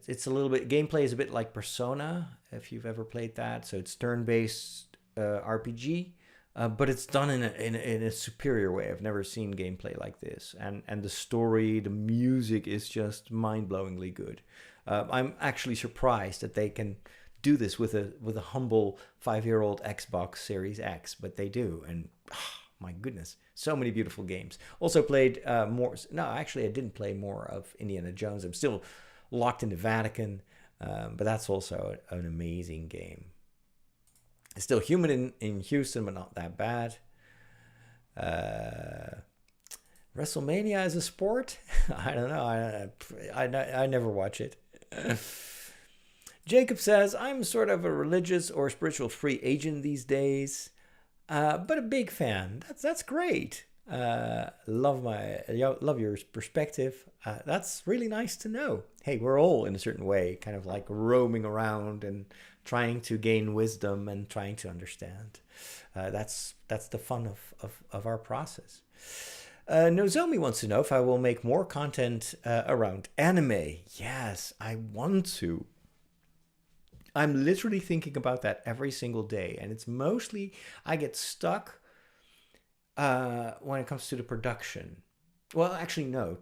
It's a little bit, gameplay is a bit like Persona, if you've ever played that. So it's turn-based RPG. But it's done in a superior way. I've never seen gameplay like this, and the story, the music is just mind-blowingly good. I'm actually surprised that they can do this with a humble 5-year-old Xbox Series X, but they do, and my goodness, so many beautiful games. Also played more. No, actually, I didn't play more of Indiana Jones. I'm still locked in the Vatican, but that's also an amazing game. It's still humid in Houston, but not that bad. WrestleMania is a sport? I don't know. I never watch it. Jacob says, I'm sort of a religious or spiritual free agent these days, but a big fan. That's great. Love your perspective. That's really nice to know. Hey, we're all in a certain way kind of like roaming around and trying to gain wisdom and trying to understand. That's the fun of our process. Nozomi wants to know if I will make more content around anime. Yes, I want to. I'm literally thinking about that every single day, and it's mostly I get stuck when it comes to the production. Well, actually, no,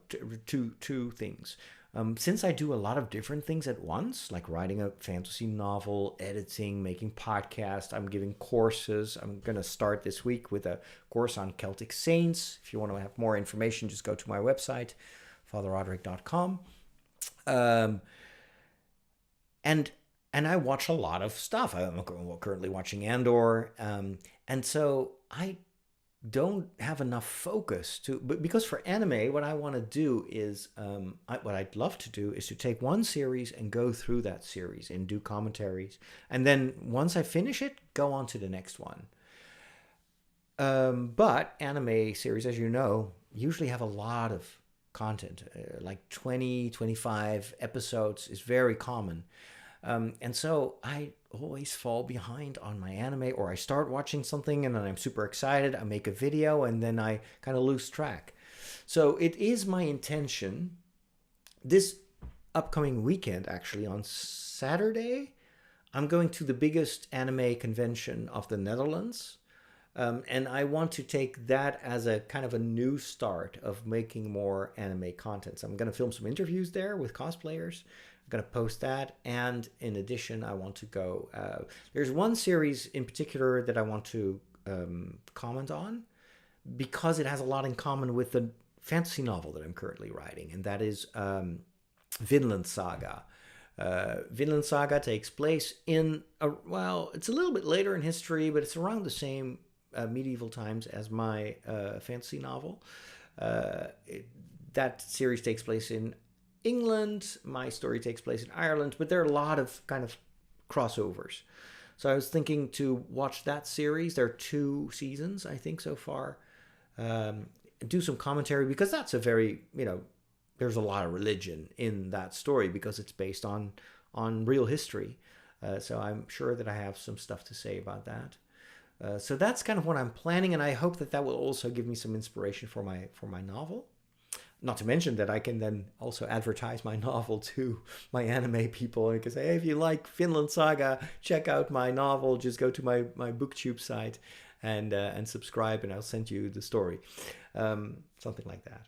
two things. Since I do a lot of different things at once, like writing a fantasy novel, editing, making podcasts, I'm giving courses. I'm going to start this week with a course on Celtic Saints. If you want to have more information, just go to my website, fatherroderick.com. And I watch a lot of stuff. I'm currently watching Andor. And so I don't have enough focus because for anime, what I want to do is, what I'd love to do is to take one series and go through that series and do commentaries. And then once I finish it, go on to the next one. But anime series, as you know, usually have a lot of content, like 20, 25 episodes is very common. And so I always fall behind on my anime, or I start watching something and then I'm super excited. I make a video and then I kind of lose track. So it is my intention this upcoming weekend, actually on Saturday, I'm going to the biggest anime convention of the Netherlands. And I want to take that as a kind of a new start of making more anime content. So I'm going to film some interviews there with cosplayers. I'm going to post that. And in addition, I want to go. There's one series in particular that I want to comment on because it has a lot in common with the fantasy novel that I'm currently writing, and that is Vinland Saga. Vinland Saga takes place in it's a little bit later in history, but it's around the same medieval times as my fantasy novel. That series takes place in England. My story takes place in Ireland, but there are a lot of kind of crossovers. So I was thinking to watch that series. There are 2 seasons, I think, so far. Do some commentary because that's a very, there's a lot of religion in that story because it's based on real history. So I'm sure that I have some stuff to say about that. So that's kind of what I'm planning, and I hope that that will also give me some inspiration for my novel. Not to mention that I can then also advertise my novel to my anime people. I can say, hey, if you like Vinland Saga, check out my novel. Just go to my BookTube site and subscribe, and I'll send you the story. Something like that.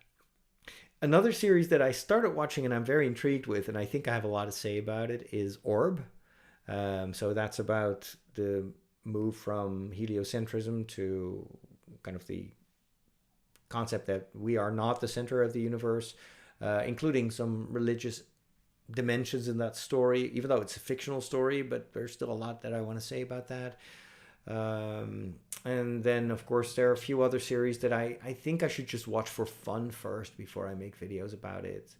Another series that I started watching and I'm very intrigued with, and I think I have a lot to say about it, is Orb. So that's about the move from heliocentrism to kind of the concept that we are not the center of the universe, including some religious dimensions in that story, even though it's a fictional story, but there's still a lot that I want to say about that. And then, of course, there are a few other series that I think I should just watch for fun first before I make videos about it.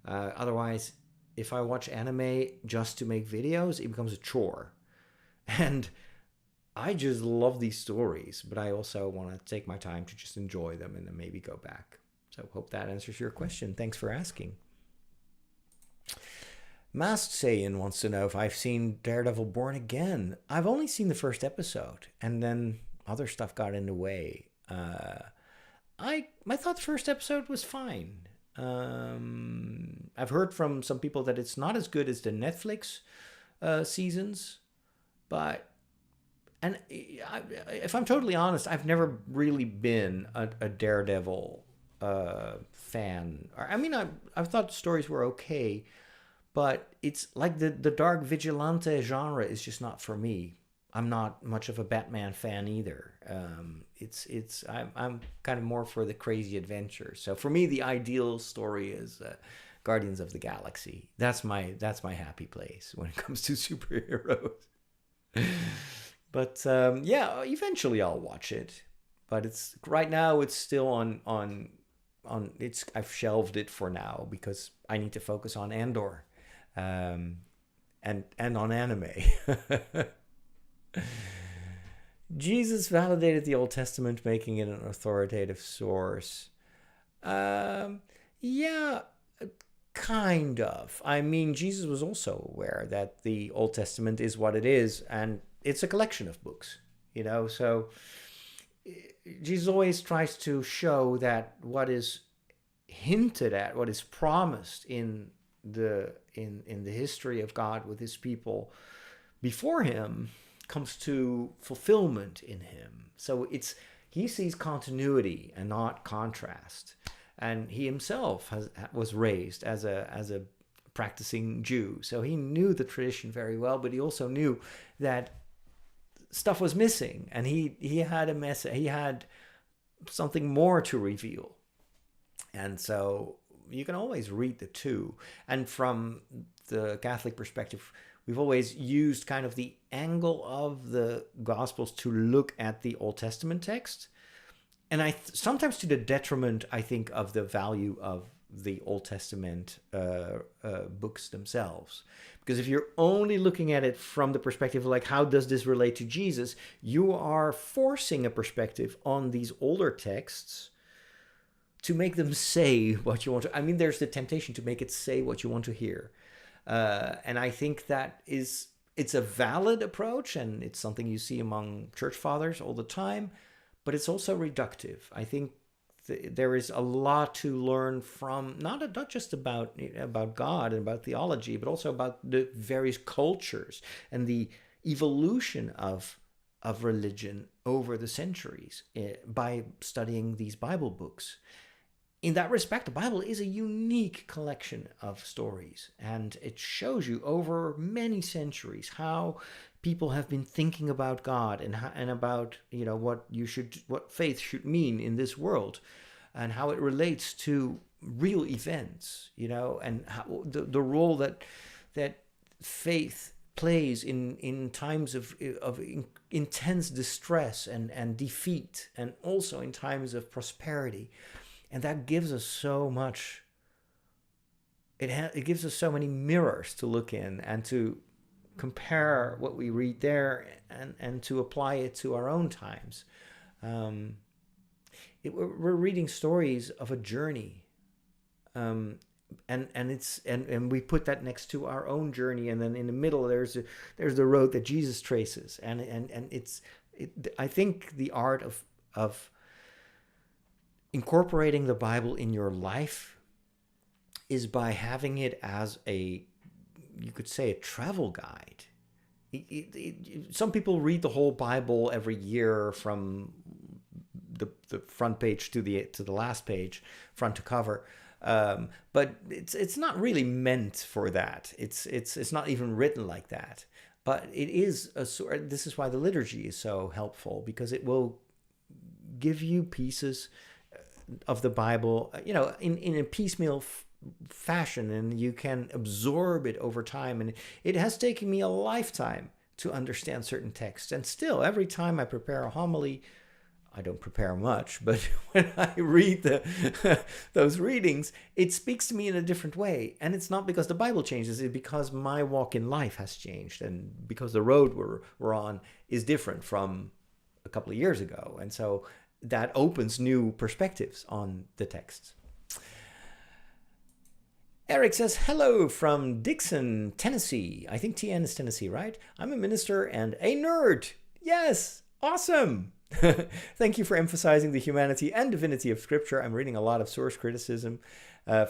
Otherwise, if I watch anime just to make videos, it becomes a chore. And I just love these stories, but I also want to take my time to just enjoy them and then maybe go back. So hope that answers your question. Thanks for asking. Masked Saiyan wants to know if I've seen Daredevil Born Again. I've only seen the first episode, and then other stuff got in the way. I thought the first episode was fine. I've heard from some people that it's not as good as the Netflix seasons, but if I'm totally honest, I've never really been a Daredevil fan. I mean, I thought the stories were okay, but it's like the dark vigilante genre is just not for me. I'm not much of a Batman fan either. I'm kind of more for the crazy adventure. So for me, the ideal story is Guardians of the Galaxy. That's my happy place when it comes to superheroes. But yeah, eventually I'll watch it. But right now it's still on I've shelved it for now because I need to focus on Andor, and on anime. Jesus validated the Old Testament, making it an authoritative source. Yeah, kind of. I mean, Jesus was also aware that the Old Testament is what it is, and it's a collection of books, so Jesus always tries to show that what is hinted at, what is promised in the history of God with his people before him, comes to fulfillment in him. So he sees continuity and not contrast. And he himself was raised as a practicing Jew, so he knew the tradition very well, but he also knew that stuff was missing, and he had a message. He had something more to reveal, and so you can always read the two. And from the Catholic perspective, we've always used kind of the angle of the Gospels to look at the Old Testament text, and sometimes to the detriment, I think, of the value of the Old Testament books themselves. Because if you're only looking at it from the perspective of, like, how does this relate to Jesus, you are forcing a perspective on these older texts to make them say what you want to. I mean, there's the temptation to make it say what you want to hear. And I think that it's a valid approach, and it's something you see among church fathers all the time, but it's also reductive. I think there is a lot to learn from not just about God and about theology, but also about the various cultures and the evolution of religion over the centuries by studying these Bible books. In that respect, the Bible is a unique collection of stories, and it shows you over many centuries how people have been thinking about God and about what faith should mean in this world, and how it relates to real events, and how the role that faith plays in times of intense distress and defeat, and also in times of prosperity. And that gives us so much. It gives us so many mirrors to look in and to compare what we read there and to apply it to our own times. We're reading stories of a journey, and we put that next to our own journey, and then in the middle there's the road that Jesus traces, and I think the art of incorporating the Bible in your life is by having it as you could say, a travel guide. Some people read the whole Bible every year from the front page to the last page, front to cover. But it's not really meant for that. It's not even written like that. But it is this is why the liturgy is so helpful, because it will give you pieces of the Bible, in a piecemeal fashion, and you can absorb it over time. And it has taken me a lifetime to understand certain texts. And still, every time I prepare a homily, I don't prepare much, but when I read those readings, it speaks to me in a different way. And it's not because the Bible changes, it's because my walk in life has changed, and because the road we're on is different from a couple of years ago. And so that opens new perspectives on the texts. Eric says, hello from Dixon, Tennessee. I think TN is Tennessee, right? I'm a minister and a nerd. Yes, awesome. Thank you for emphasizing the humanity and divinity of Scripture. I'm reading a lot of source criticism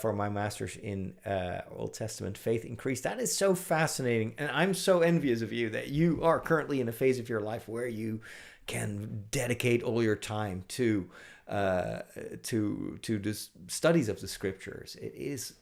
for my master's in Old Testament faith increase. That is so fascinating, and I'm so envious of you that you are currently in a phase of your life where you can dedicate all your time to the studies of the Scriptures. It is,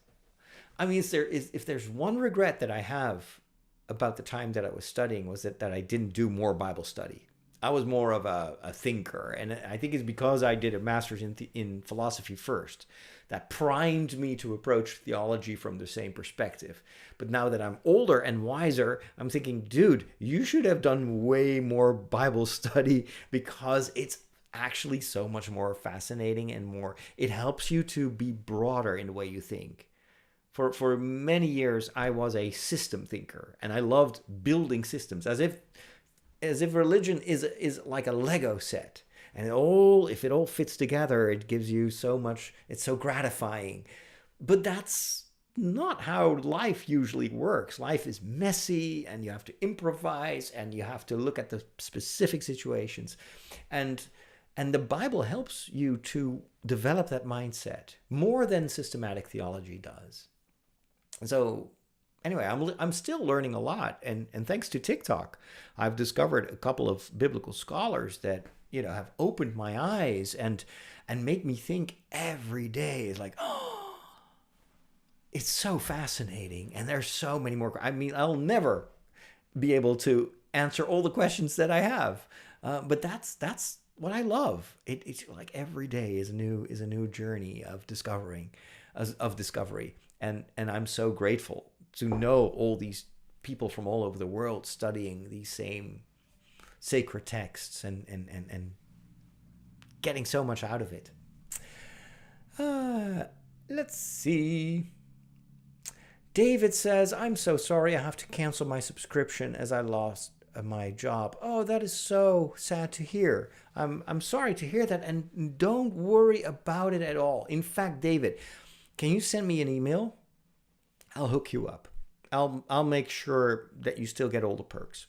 I mean, if there's one regret that I have about the time that I was studying, was that I didn't do more Bible study. I was more of a thinker, and I think it's because I did a master's in philosophy first that primed me to approach theology from the same perspective. But now that I'm older and wiser, I'm thinking, dude, you should have done way more Bible study, because it's actually so much more fascinating and more, it helps you to be broader in the way you think. For many years, I was a system thinker, and I loved building systems as if religion is like a Lego set, and if it all fits together, it gives you so much. It's so gratifying. But that's not how life usually works. Life is messy, and you have to improvise, and you have to look at the specific situations, and the Bible helps you to develop that mindset more than systematic theology does. So anyway, I'm still learning a lot, and thanks to TikTok, I've discovered a couple of biblical scholars that have opened my eyes and make me think every day. It's like, oh, it's so fascinating, and there's so many more. I mean, I'll never be able to answer all the questions that I have, but that's what I love. It's like every day is a new journey of discovery, and I'm so grateful to know all these people from all over the world studying these same sacred texts and getting so much out of it. Let's see. David says, I'm so sorry I have to cancel my subscription as I lost my job. Oh, that is so sad to hear. I'm sorry to hear that, and don't worry about it at all. In fact, David, can you send me an email? I'll hook you up. I'll make sure that you still get all the perks,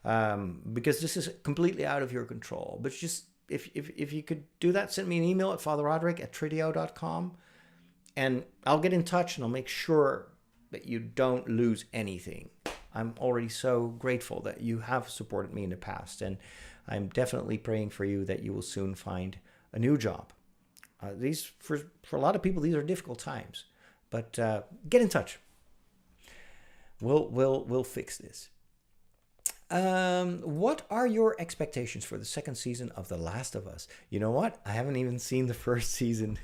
because this is completely out of your control. But just if you could do that, send me an email at fatherroderick@trideo.com, and I'll get in touch and I'll make sure that you don't lose anything. I'm already so grateful that you have supported me in the past, and I'm definitely praying for you that you will soon find a new job. These for a lot of people, these are difficult times, but get in touch. We'll fix this. What are your expectations for the second season of The Last of Us? You know what? I haven't even seen the first season.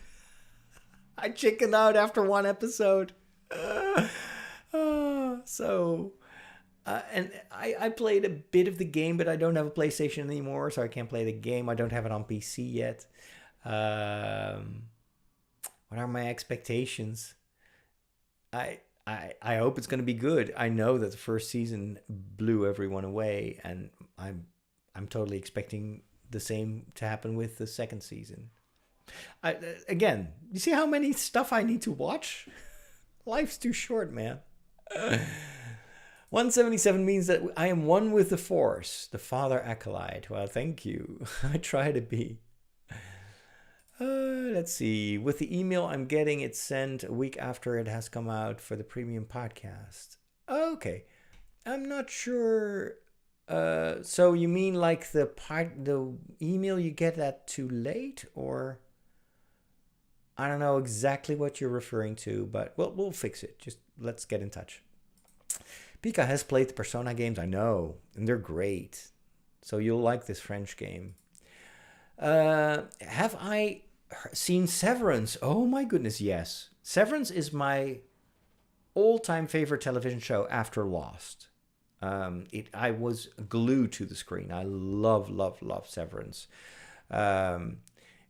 I chickened out after one episode. And I played a bit of the game, but I don't have a PlayStation anymore, so I can't play the game. I don't have it on PC yet. What are my expectations? I hope it's going to be good. I know that the first season blew everyone away, and I'm totally expecting the same to happen with the second season. Again, you see how many stuff I need to watch? Life's too short, man. 177 means that I am one with the Force, the Father Acolyte. Well, thank you. I try to be. Let's see. With the email I'm getting, it's sent a week after it has come out for the premium podcast. Okay. I'm not sure. So you mean like the email you get that too late, or I don't know exactly what you're referring to, but we'll fix it. Just let's get in touch. Pika has played the Persona games, I know, and they're great. So you'll like this French game. Have I seen Severance? Oh my goodness, yes. Severance is my all-time favorite television show after Lost. I was glued to the screen. I love Severance.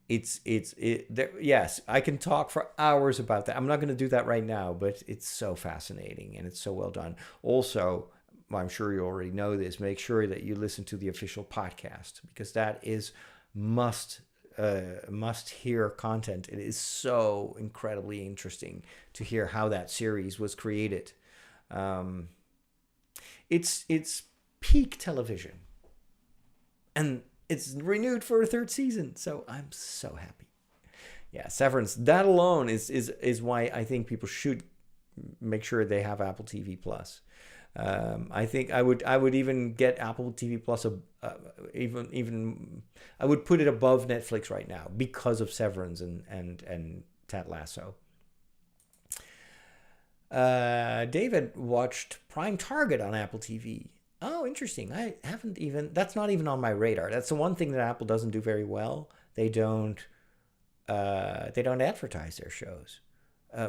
Yes, I can talk for hours about that. I'm not going to do that right now, but it's so fascinating and it's so well done. Also, I'm sure you already know this, make sure that you listen to the official podcast, because that is must hear content. It is so incredibly interesting to hear how that series was created. It's peak television, and it's renewed for a third season, so I'm so happy. Yeah, Severance. That alone is why I think people should make sure they have Apple TV Plus. I think I would even get Apple TV Plus even I would put it above Netflix right now because of Severance and Ted Lasso. David watched Prime Target on Apple TV. Oh, interesting. I haven't even, that's not even on my radar. That's the one thing that Apple doesn't do very well. They don't advertise their shows.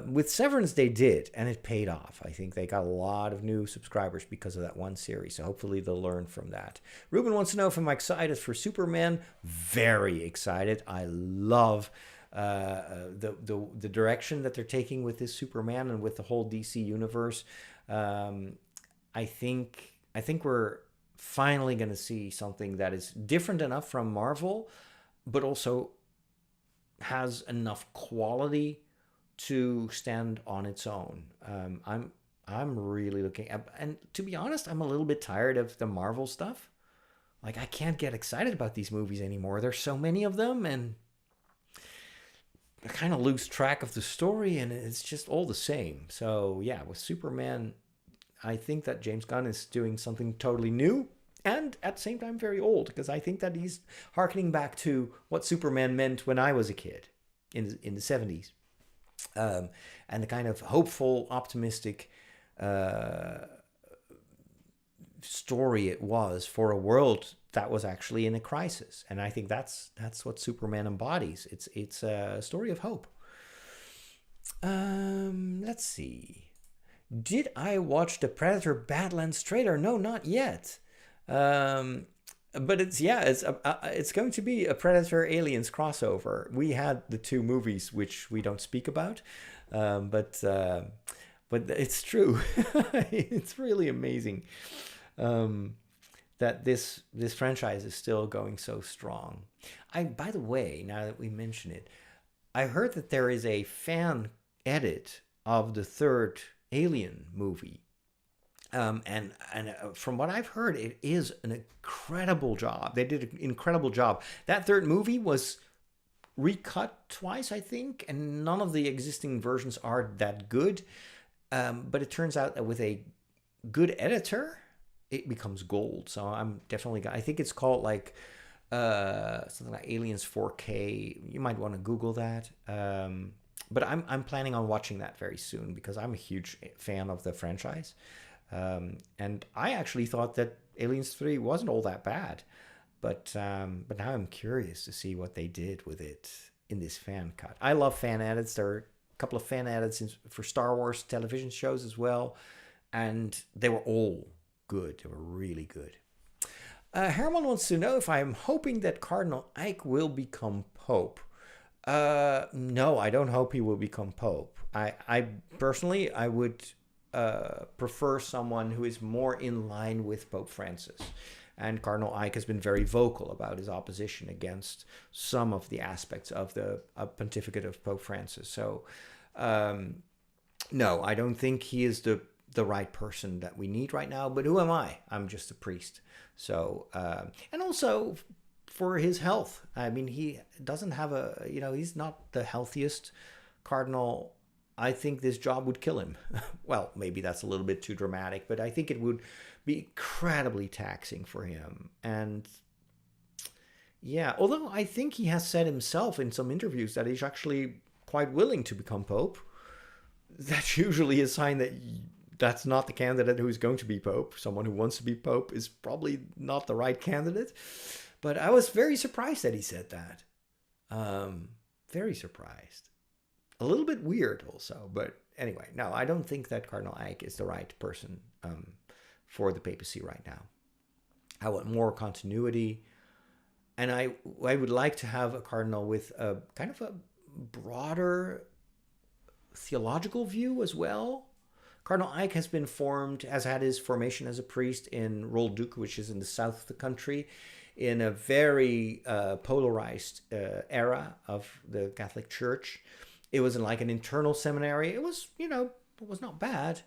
With Severance, they did, and it paid off. I think they got a lot of new subscribers because of that one series. So hopefully they'll learn from that. Ruben wants to know if I'm excited for Superman. Very excited. I love the direction that they're taking with this Superman and with the whole DC universe. I think we're finally going to see something that is different enough from Marvel, but also has enough quality to stand on its own. I'm really looking at, and to be honest, I'm a little bit tired of the Marvel stuff. Like, I can't get excited about these movies anymore. There's so many of them, and I kind of lose track of the story, and it's just all the same. So yeah, with Superman, I think that James Gunn is doing something totally new and at the same time very old, because I think that he's harkening back to what Superman meant when I was a kid in the 70s. And the kind of hopeful, optimistic story it was for a world that was actually in a crisis. And I think that's what Superman embodies. It's a story of hope. Let's see. Did I watch the Predator Badlands trailer? No, not yet. But it's going to be a Predator Aliens crossover. We had the two movies which we don't speak about, but it's true. It's really amazing that this franchise is still going so strong. By the way, now that we mention it, I heard that there is a fan edit of the third Alien movie. And from what I've heard, it is an incredible job. They did an incredible job. That third movie was recut twice, I think, and none of the existing versions are that good. But it turns out that with a good editor, it becomes gold. So I'm definitely. I think it's called like something like Aliens 4K. You might want to Google that. But I'm planning on watching that very soon because I'm a huge fan of the franchise. And I actually thought that Aliens 3 wasn't all that bad. But now I'm curious to see what they did with it in this fan cut. I love fan edits. There are a couple of fan edits for Star Wars television shows as well. And they were all good. They were really good. Herman wants to know if I'm hoping that Cardinal Ike will become Pope. No, I don't hope he will become Pope. I personally, I would prefer someone who is more in line with Pope Francis. And Cardinal Ike has been very vocal about his opposition against some of the aspects of the pontificate of Pope Francis. So, no, I don't think he is the right person that we need right now. But who am I? I'm just a priest. So, and also for his health. I mean, he doesn't have he's not the healthiest cardinal. I think this job would kill him. Well, maybe that's a little bit too dramatic, but I think it would be incredibly taxing for him. And yeah, although I think he has said himself in some interviews that he's actually quite willing to become Pope, that's usually a sign that that's not the candidate who's going to be Pope. Someone who wants to be Pope is probably not the right candidate. But I was very surprised that he said that. Very surprised. A little bit weird also. But anyway, no, I don't think that Cardinal Ike is the right person for the papacy right now. I want more continuity. And I would like to have a cardinal with a kind of a broader theological view as well. Cardinal Ike has had his formation as a priest in Rolduc, which is in the south of the country, in a very polarized era of the Catholic Church. It was like an internal seminary. It was, it was not bad,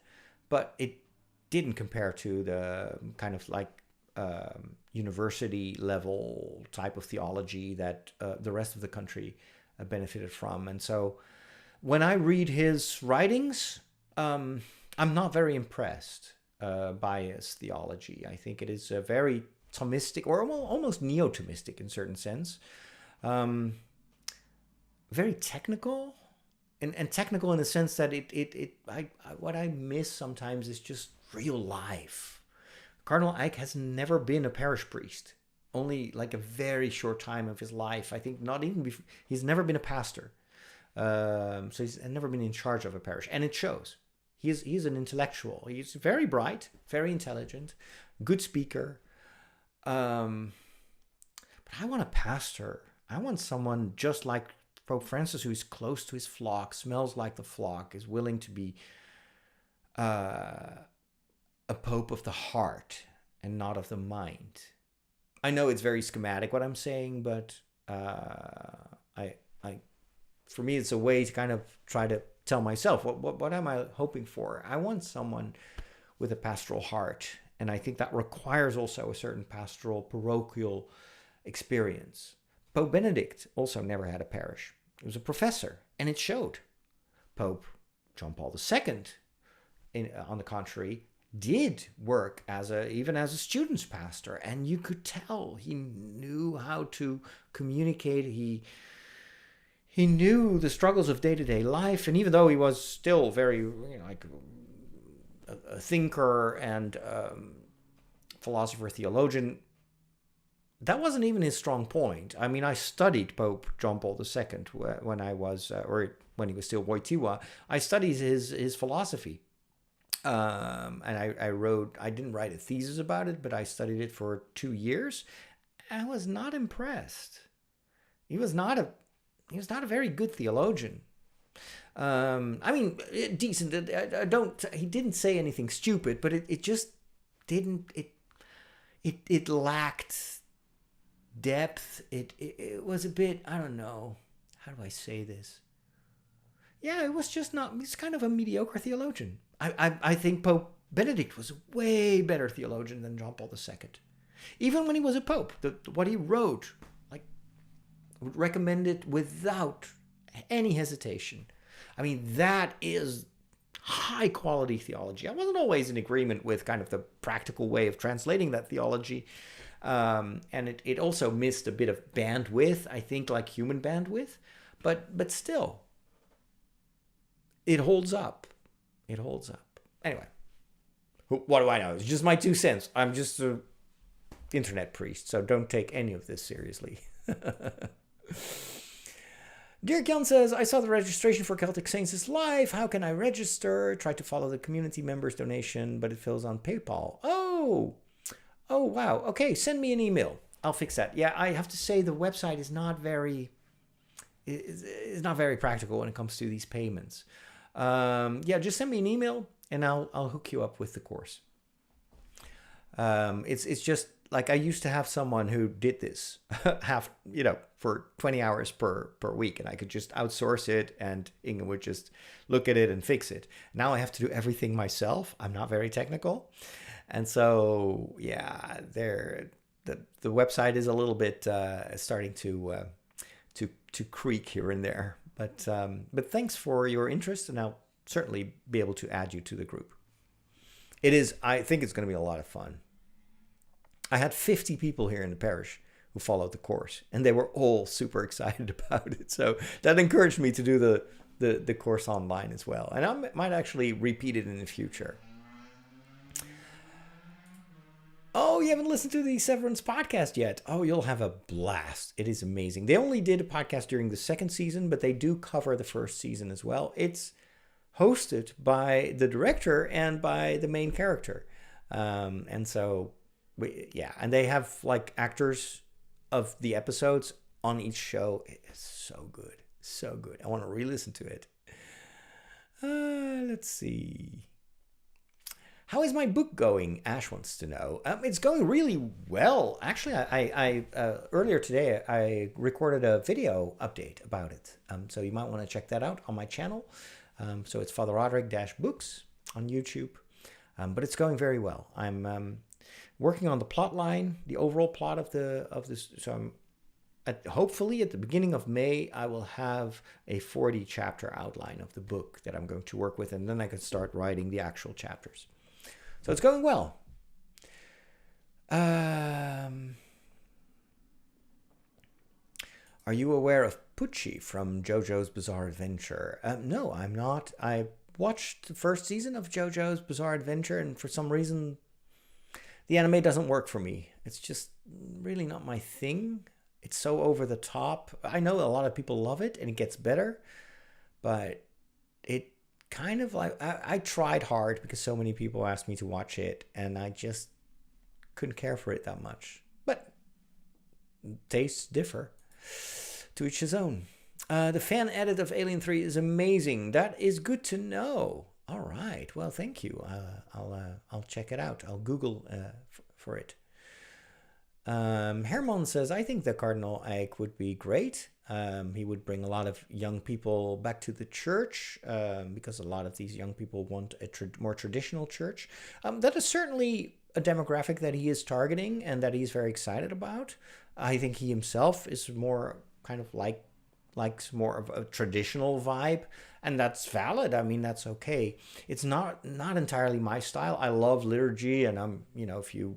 but it didn't compare to the kind of like university level type of theology that the rest of the country benefited from. And so when I read his writings, I'm not very impressed by his theology. I think it is a very Thomistic, or almost neo-Thomistic in certain sense. Very technical, and technical in the sense that what I miss sometimes is just real life. Cardinal Ike has never been a parish priest. Only like a very short time of his life. I think not even before. He's never been a pastor. So he's never been in charge of a parish, and it shows. He's an intellectual. He's very bright, very intelligent, good speaker. But I want a pastor. I want someone just like Pope Francis, who is close to his flock, smells like the flock, is willing to be a pope of the heart and not of the mind. I know it's very schematic what I'm saying, but for me, it's a way to kind of try to tell myself what am I hoping for. I want someone with a pastoral heart. And I think that requires also a certain pastoral, parochial experience. Pope Benedict also never had a parish. He was a professor, and it showed. Pope John Paul II, on the contrary, did work even as a student's pastor, and you could tell he knew how to communicate. He knew the struggles of day-to-day life, and even though he was still very, like a thinker and philosopher, theologian, that wasn't even his strong point. I mean, I studied Pope John Paul II when I was, or when he was still Wojtyła. I studied his philosophy. And I didn't write a thesis about it, but I studied it for 2 years. I was not impressed. He was not a very good theologian. I mean, decent. He didn't say anything stupid, but it just didn't. It lacked depth. It was a bit. I don't know. How do I say this? Yeah, it was just not. He's kind of a mediocre theologian. I think Pope Benedict was a way better theologian than John Paul II. Even when he was a pope, what he wrote, like, would recommend it without any hesitation. I mean, that is high quality theology. I wasn't always in agreement with kind of the practical way of translating that theology. And it also missed a bit of bandwidth, I think, like human bandwidth. But still, it holds up. It holds up. Anyway, what do I know? It's just my 2 cents. I'm just an internet priest, so don't take any of this seriously. Dear Jan says, I saw the registration for Celtic Saints is live. How can I register? Try to follow the community members donation, but it fills on PayPal. Oh, wow. Okay, send me an email. I'll fix that. Yeah, I have to say the website is not very practical when it comes to these payments. Yeah, just send me an email and I'll hook you up with the course. It's just like I used to have someone who did this for 20 hours per week, and I could just outsource it and Inge would just look at it and fix it. Now I have to do everything myself. I'm not very technical. And so, yeah, the website is a little bit starting to creak here and there. But thanks for your interest, and I'll certainly be able to add you to the group. I think it's going to be a lot of fun. I had 50 people here in the parish who followed the course, and they were all super excited about it. So that encouraged me to do the course online as well. And I might actually repeat it in the future. Oh, you haven't listened to the Severance podcast yet? Oh, you'll have a blast. It is amazing. They only did a podcast during the second season, but they do cover the first season as well. It's hosted by the director and by the main character. And so, and they have like actors of the episodes on each show. It's so good. So good. I want to re-listen to it. Let's see. How is my book going? Ash wants to know. It's going really well. Actually, I earlier today, I recorded a video update about it. So you might want to check that out on my channel. So it's Father Roderick-Books on YouTube. But it's going very well. I'm working on the plot line, the overall plot of this. So hopefully at the beginning of May, I will have a 40 chapter outline of the book that I'm going to work with. And then I can start writing the actual chapters. So it's going well. Are you aware of Pucci from JoJo's Bizarre Adventure? No, I'm not. I watched the first season of JoJo's Bizarre Adventure, and for some reason, the anime doesn't work for me. It's just really not my thing. It's so over the top. I know a lot of people love it, and it gets better, but it kind of like I tried hard because so many people asked me to watch it, and I just couldn't care for it that much. But tastes differ. To each his own. The fan edit of Alien 3 is amazing. That is good to know. All right. Well, thank you. I'll check it out. I'll Google for it. Herman says, I think the Cardinal Ike would be great. He would bring a lot of young people back to the church because a lot of these young people want a more traditional church. That is certainly a demographic that he is targeting and that he's very excited about. I think he himself is more kind of likes more of a traditional vibe, and that's valid. I mean, that's okay. It's not entirely my style. I love liturgy, and I'm, if you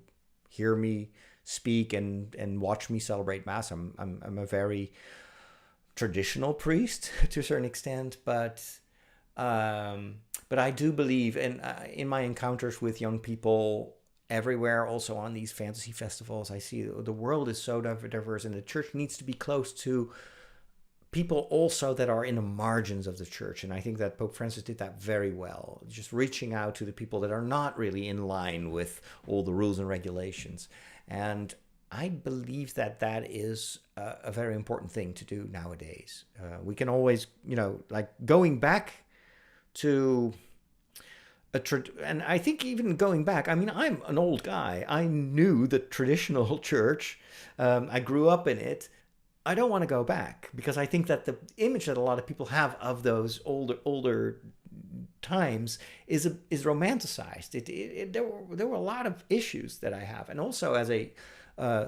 hear me speak and watch me celebrate Mass, I'm a very traditional priest to a certain extent, but I do believe in my encounters with young people everywhere, also on these fantasy festivals, I see the world is so diverse, and the church needs to be close to people also that are in the margins of the church. And I think that Pope Francis did that very well, just reaching out to the people that are not really in line with all the rules and regulations. And I believe that is a very important thing to do nowadays. We can always, like going back to and I think even going back, I mean, I'm an old guy. I knew the traditional church. I grew up in it. I don't want to go back because I think that the image that a lot of people have of those older times is romanticized. There were a lot of issues that I have, and also as a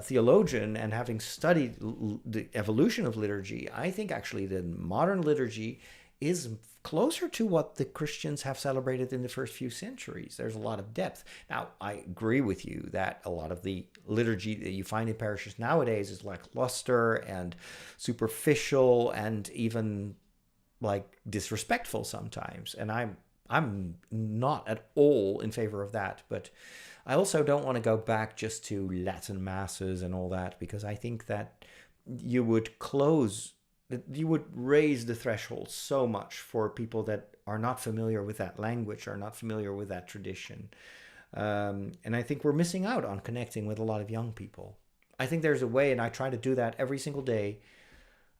theologian and having studied the evolution of liturgy, I think actually the modern liturgy is closer to what the Christians have celebrated in the first few centuries. There's a lot of depth. Now, I agree with you that a lot of the liturgy that you find in parishes nowadays is lackluster and superficial and even like disrespectful sometimes. And I'm not at all in favor of that. But I also don't want to go back just to Latin masses and all that, because I think that you would raise the threshold so much for people that are not familiar with that language, are not familiar with that tradition. And I think we're missing out on connecting with a lot of young people. I think there's a way, and I try to do that every single day.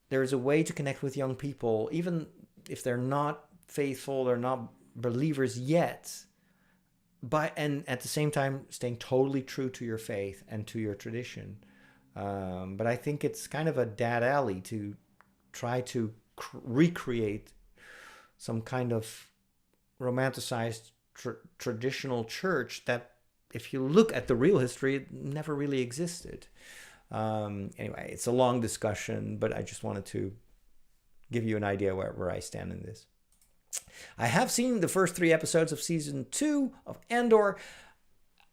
There's a way to connect with young people, even if they're not faithful, they're not believers yet, and at the same time staying totally true to your faith and to your tradition. But I think it's kind of a dead alley to try to recreate some kind of romanticized traditional church that, if you look at the real history, it never really existed. Anyway, it's a long discussion, but I just wanted to give you an idea where I stand in this. I have seen the first 3 episodes of season 2 of Andor.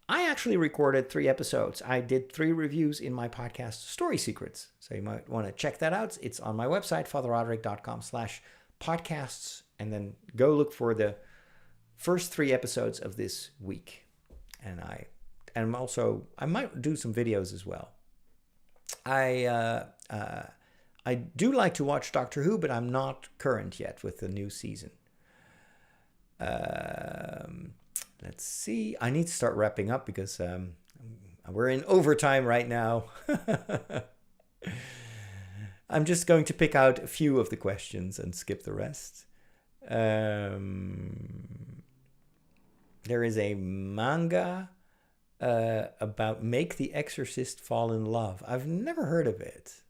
I actually recorded 3 episodes. I did 3 reviews in my podcast, Story Secrets. So you might want to check that out. It's on my website, fatherroderick.com/podcasts. And then go look for the first 3 episodes of this week. And I might do some videos as well. I do like to watch Doctor Who, but I'm not current yet with the new season. Let's see. I need to start wrapping up because we're in overtime right now. I'm just going to pick out a few of the questions and skip the rest. There is a manga about Make the Exorcist Fall in Love. I've never heard of it.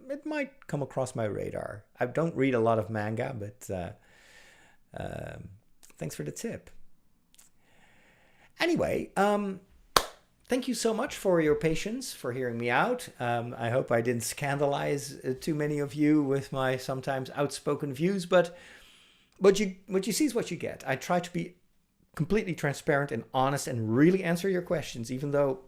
It might come across my radar. I don't read a lot of manga, but thanks for the tip. Anyway, thank you so much for your patience, for hearing me out. I hope I didn't scandalize too many of you with my sometimes outspoken views, but what you see is what you get. I try to be completely transparent and honest and really answer your questions, even though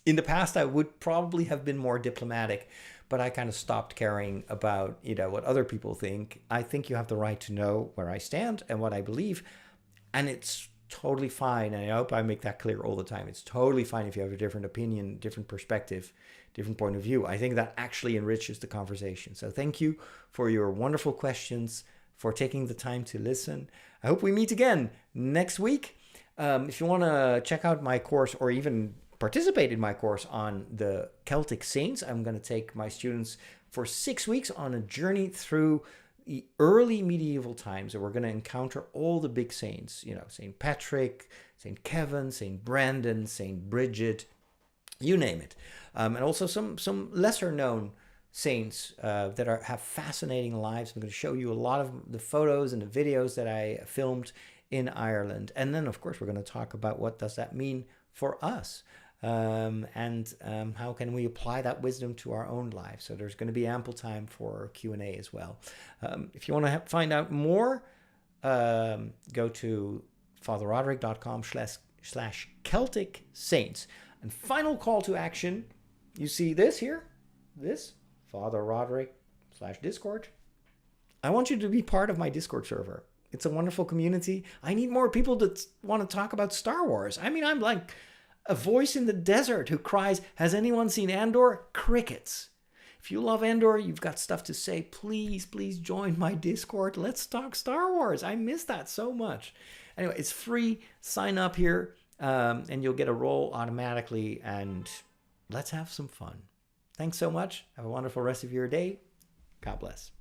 in the past I would probably have been more diplomatic, but I kind of stopped caring about, what other people think. I think you have the right to know where I stand and what I believe, and it's totally fine. And I hope I make that clear all the time. It's totally fine if you have a different opinion, different perspective, different point of view. I think that actually enriches the conversation. So thank you for your wonderful questions, for taking the time to listen. I hope we meet again next week. If you want to check out my course or even participate in my course on the Celtic saints, I'm going to take my students for 6 weeks on a journey through the early medieval times, and we're going to encounter all the big saints, St. Patrick, St. Kevin, St. Brandon, St. Bridget, you name it. And also some lesser known saints that have fascinating lives. I'm going to show you a lot of the photos and the videos that I filmed in Ireland. And then, of course, we're going to talk about what does that mean for us. And how can we apply that wisdom to our own lives? So there's going to be ample time for Q&A as well. If you want to find out more, go to fatherroderick.com/Celtic Saints. And final call to action, you see this here? This? Father Roderick/Discord. I want you to be part of my Discord server. It's a wonderful community. I need more people that want to talk about Star Wars. I mean, I'm like a voice in the desert who cries, has anyone seen Andor? Crickets. If you love Andor, you've got stuff to say, please join my Discord. Let's talk Star Wars. I miss that so much. Anyway, it's free. Sign up here, and you'll get a role automatically, and let's have some fun. Thanks so much. Have a wonderful rest of your day. God bless.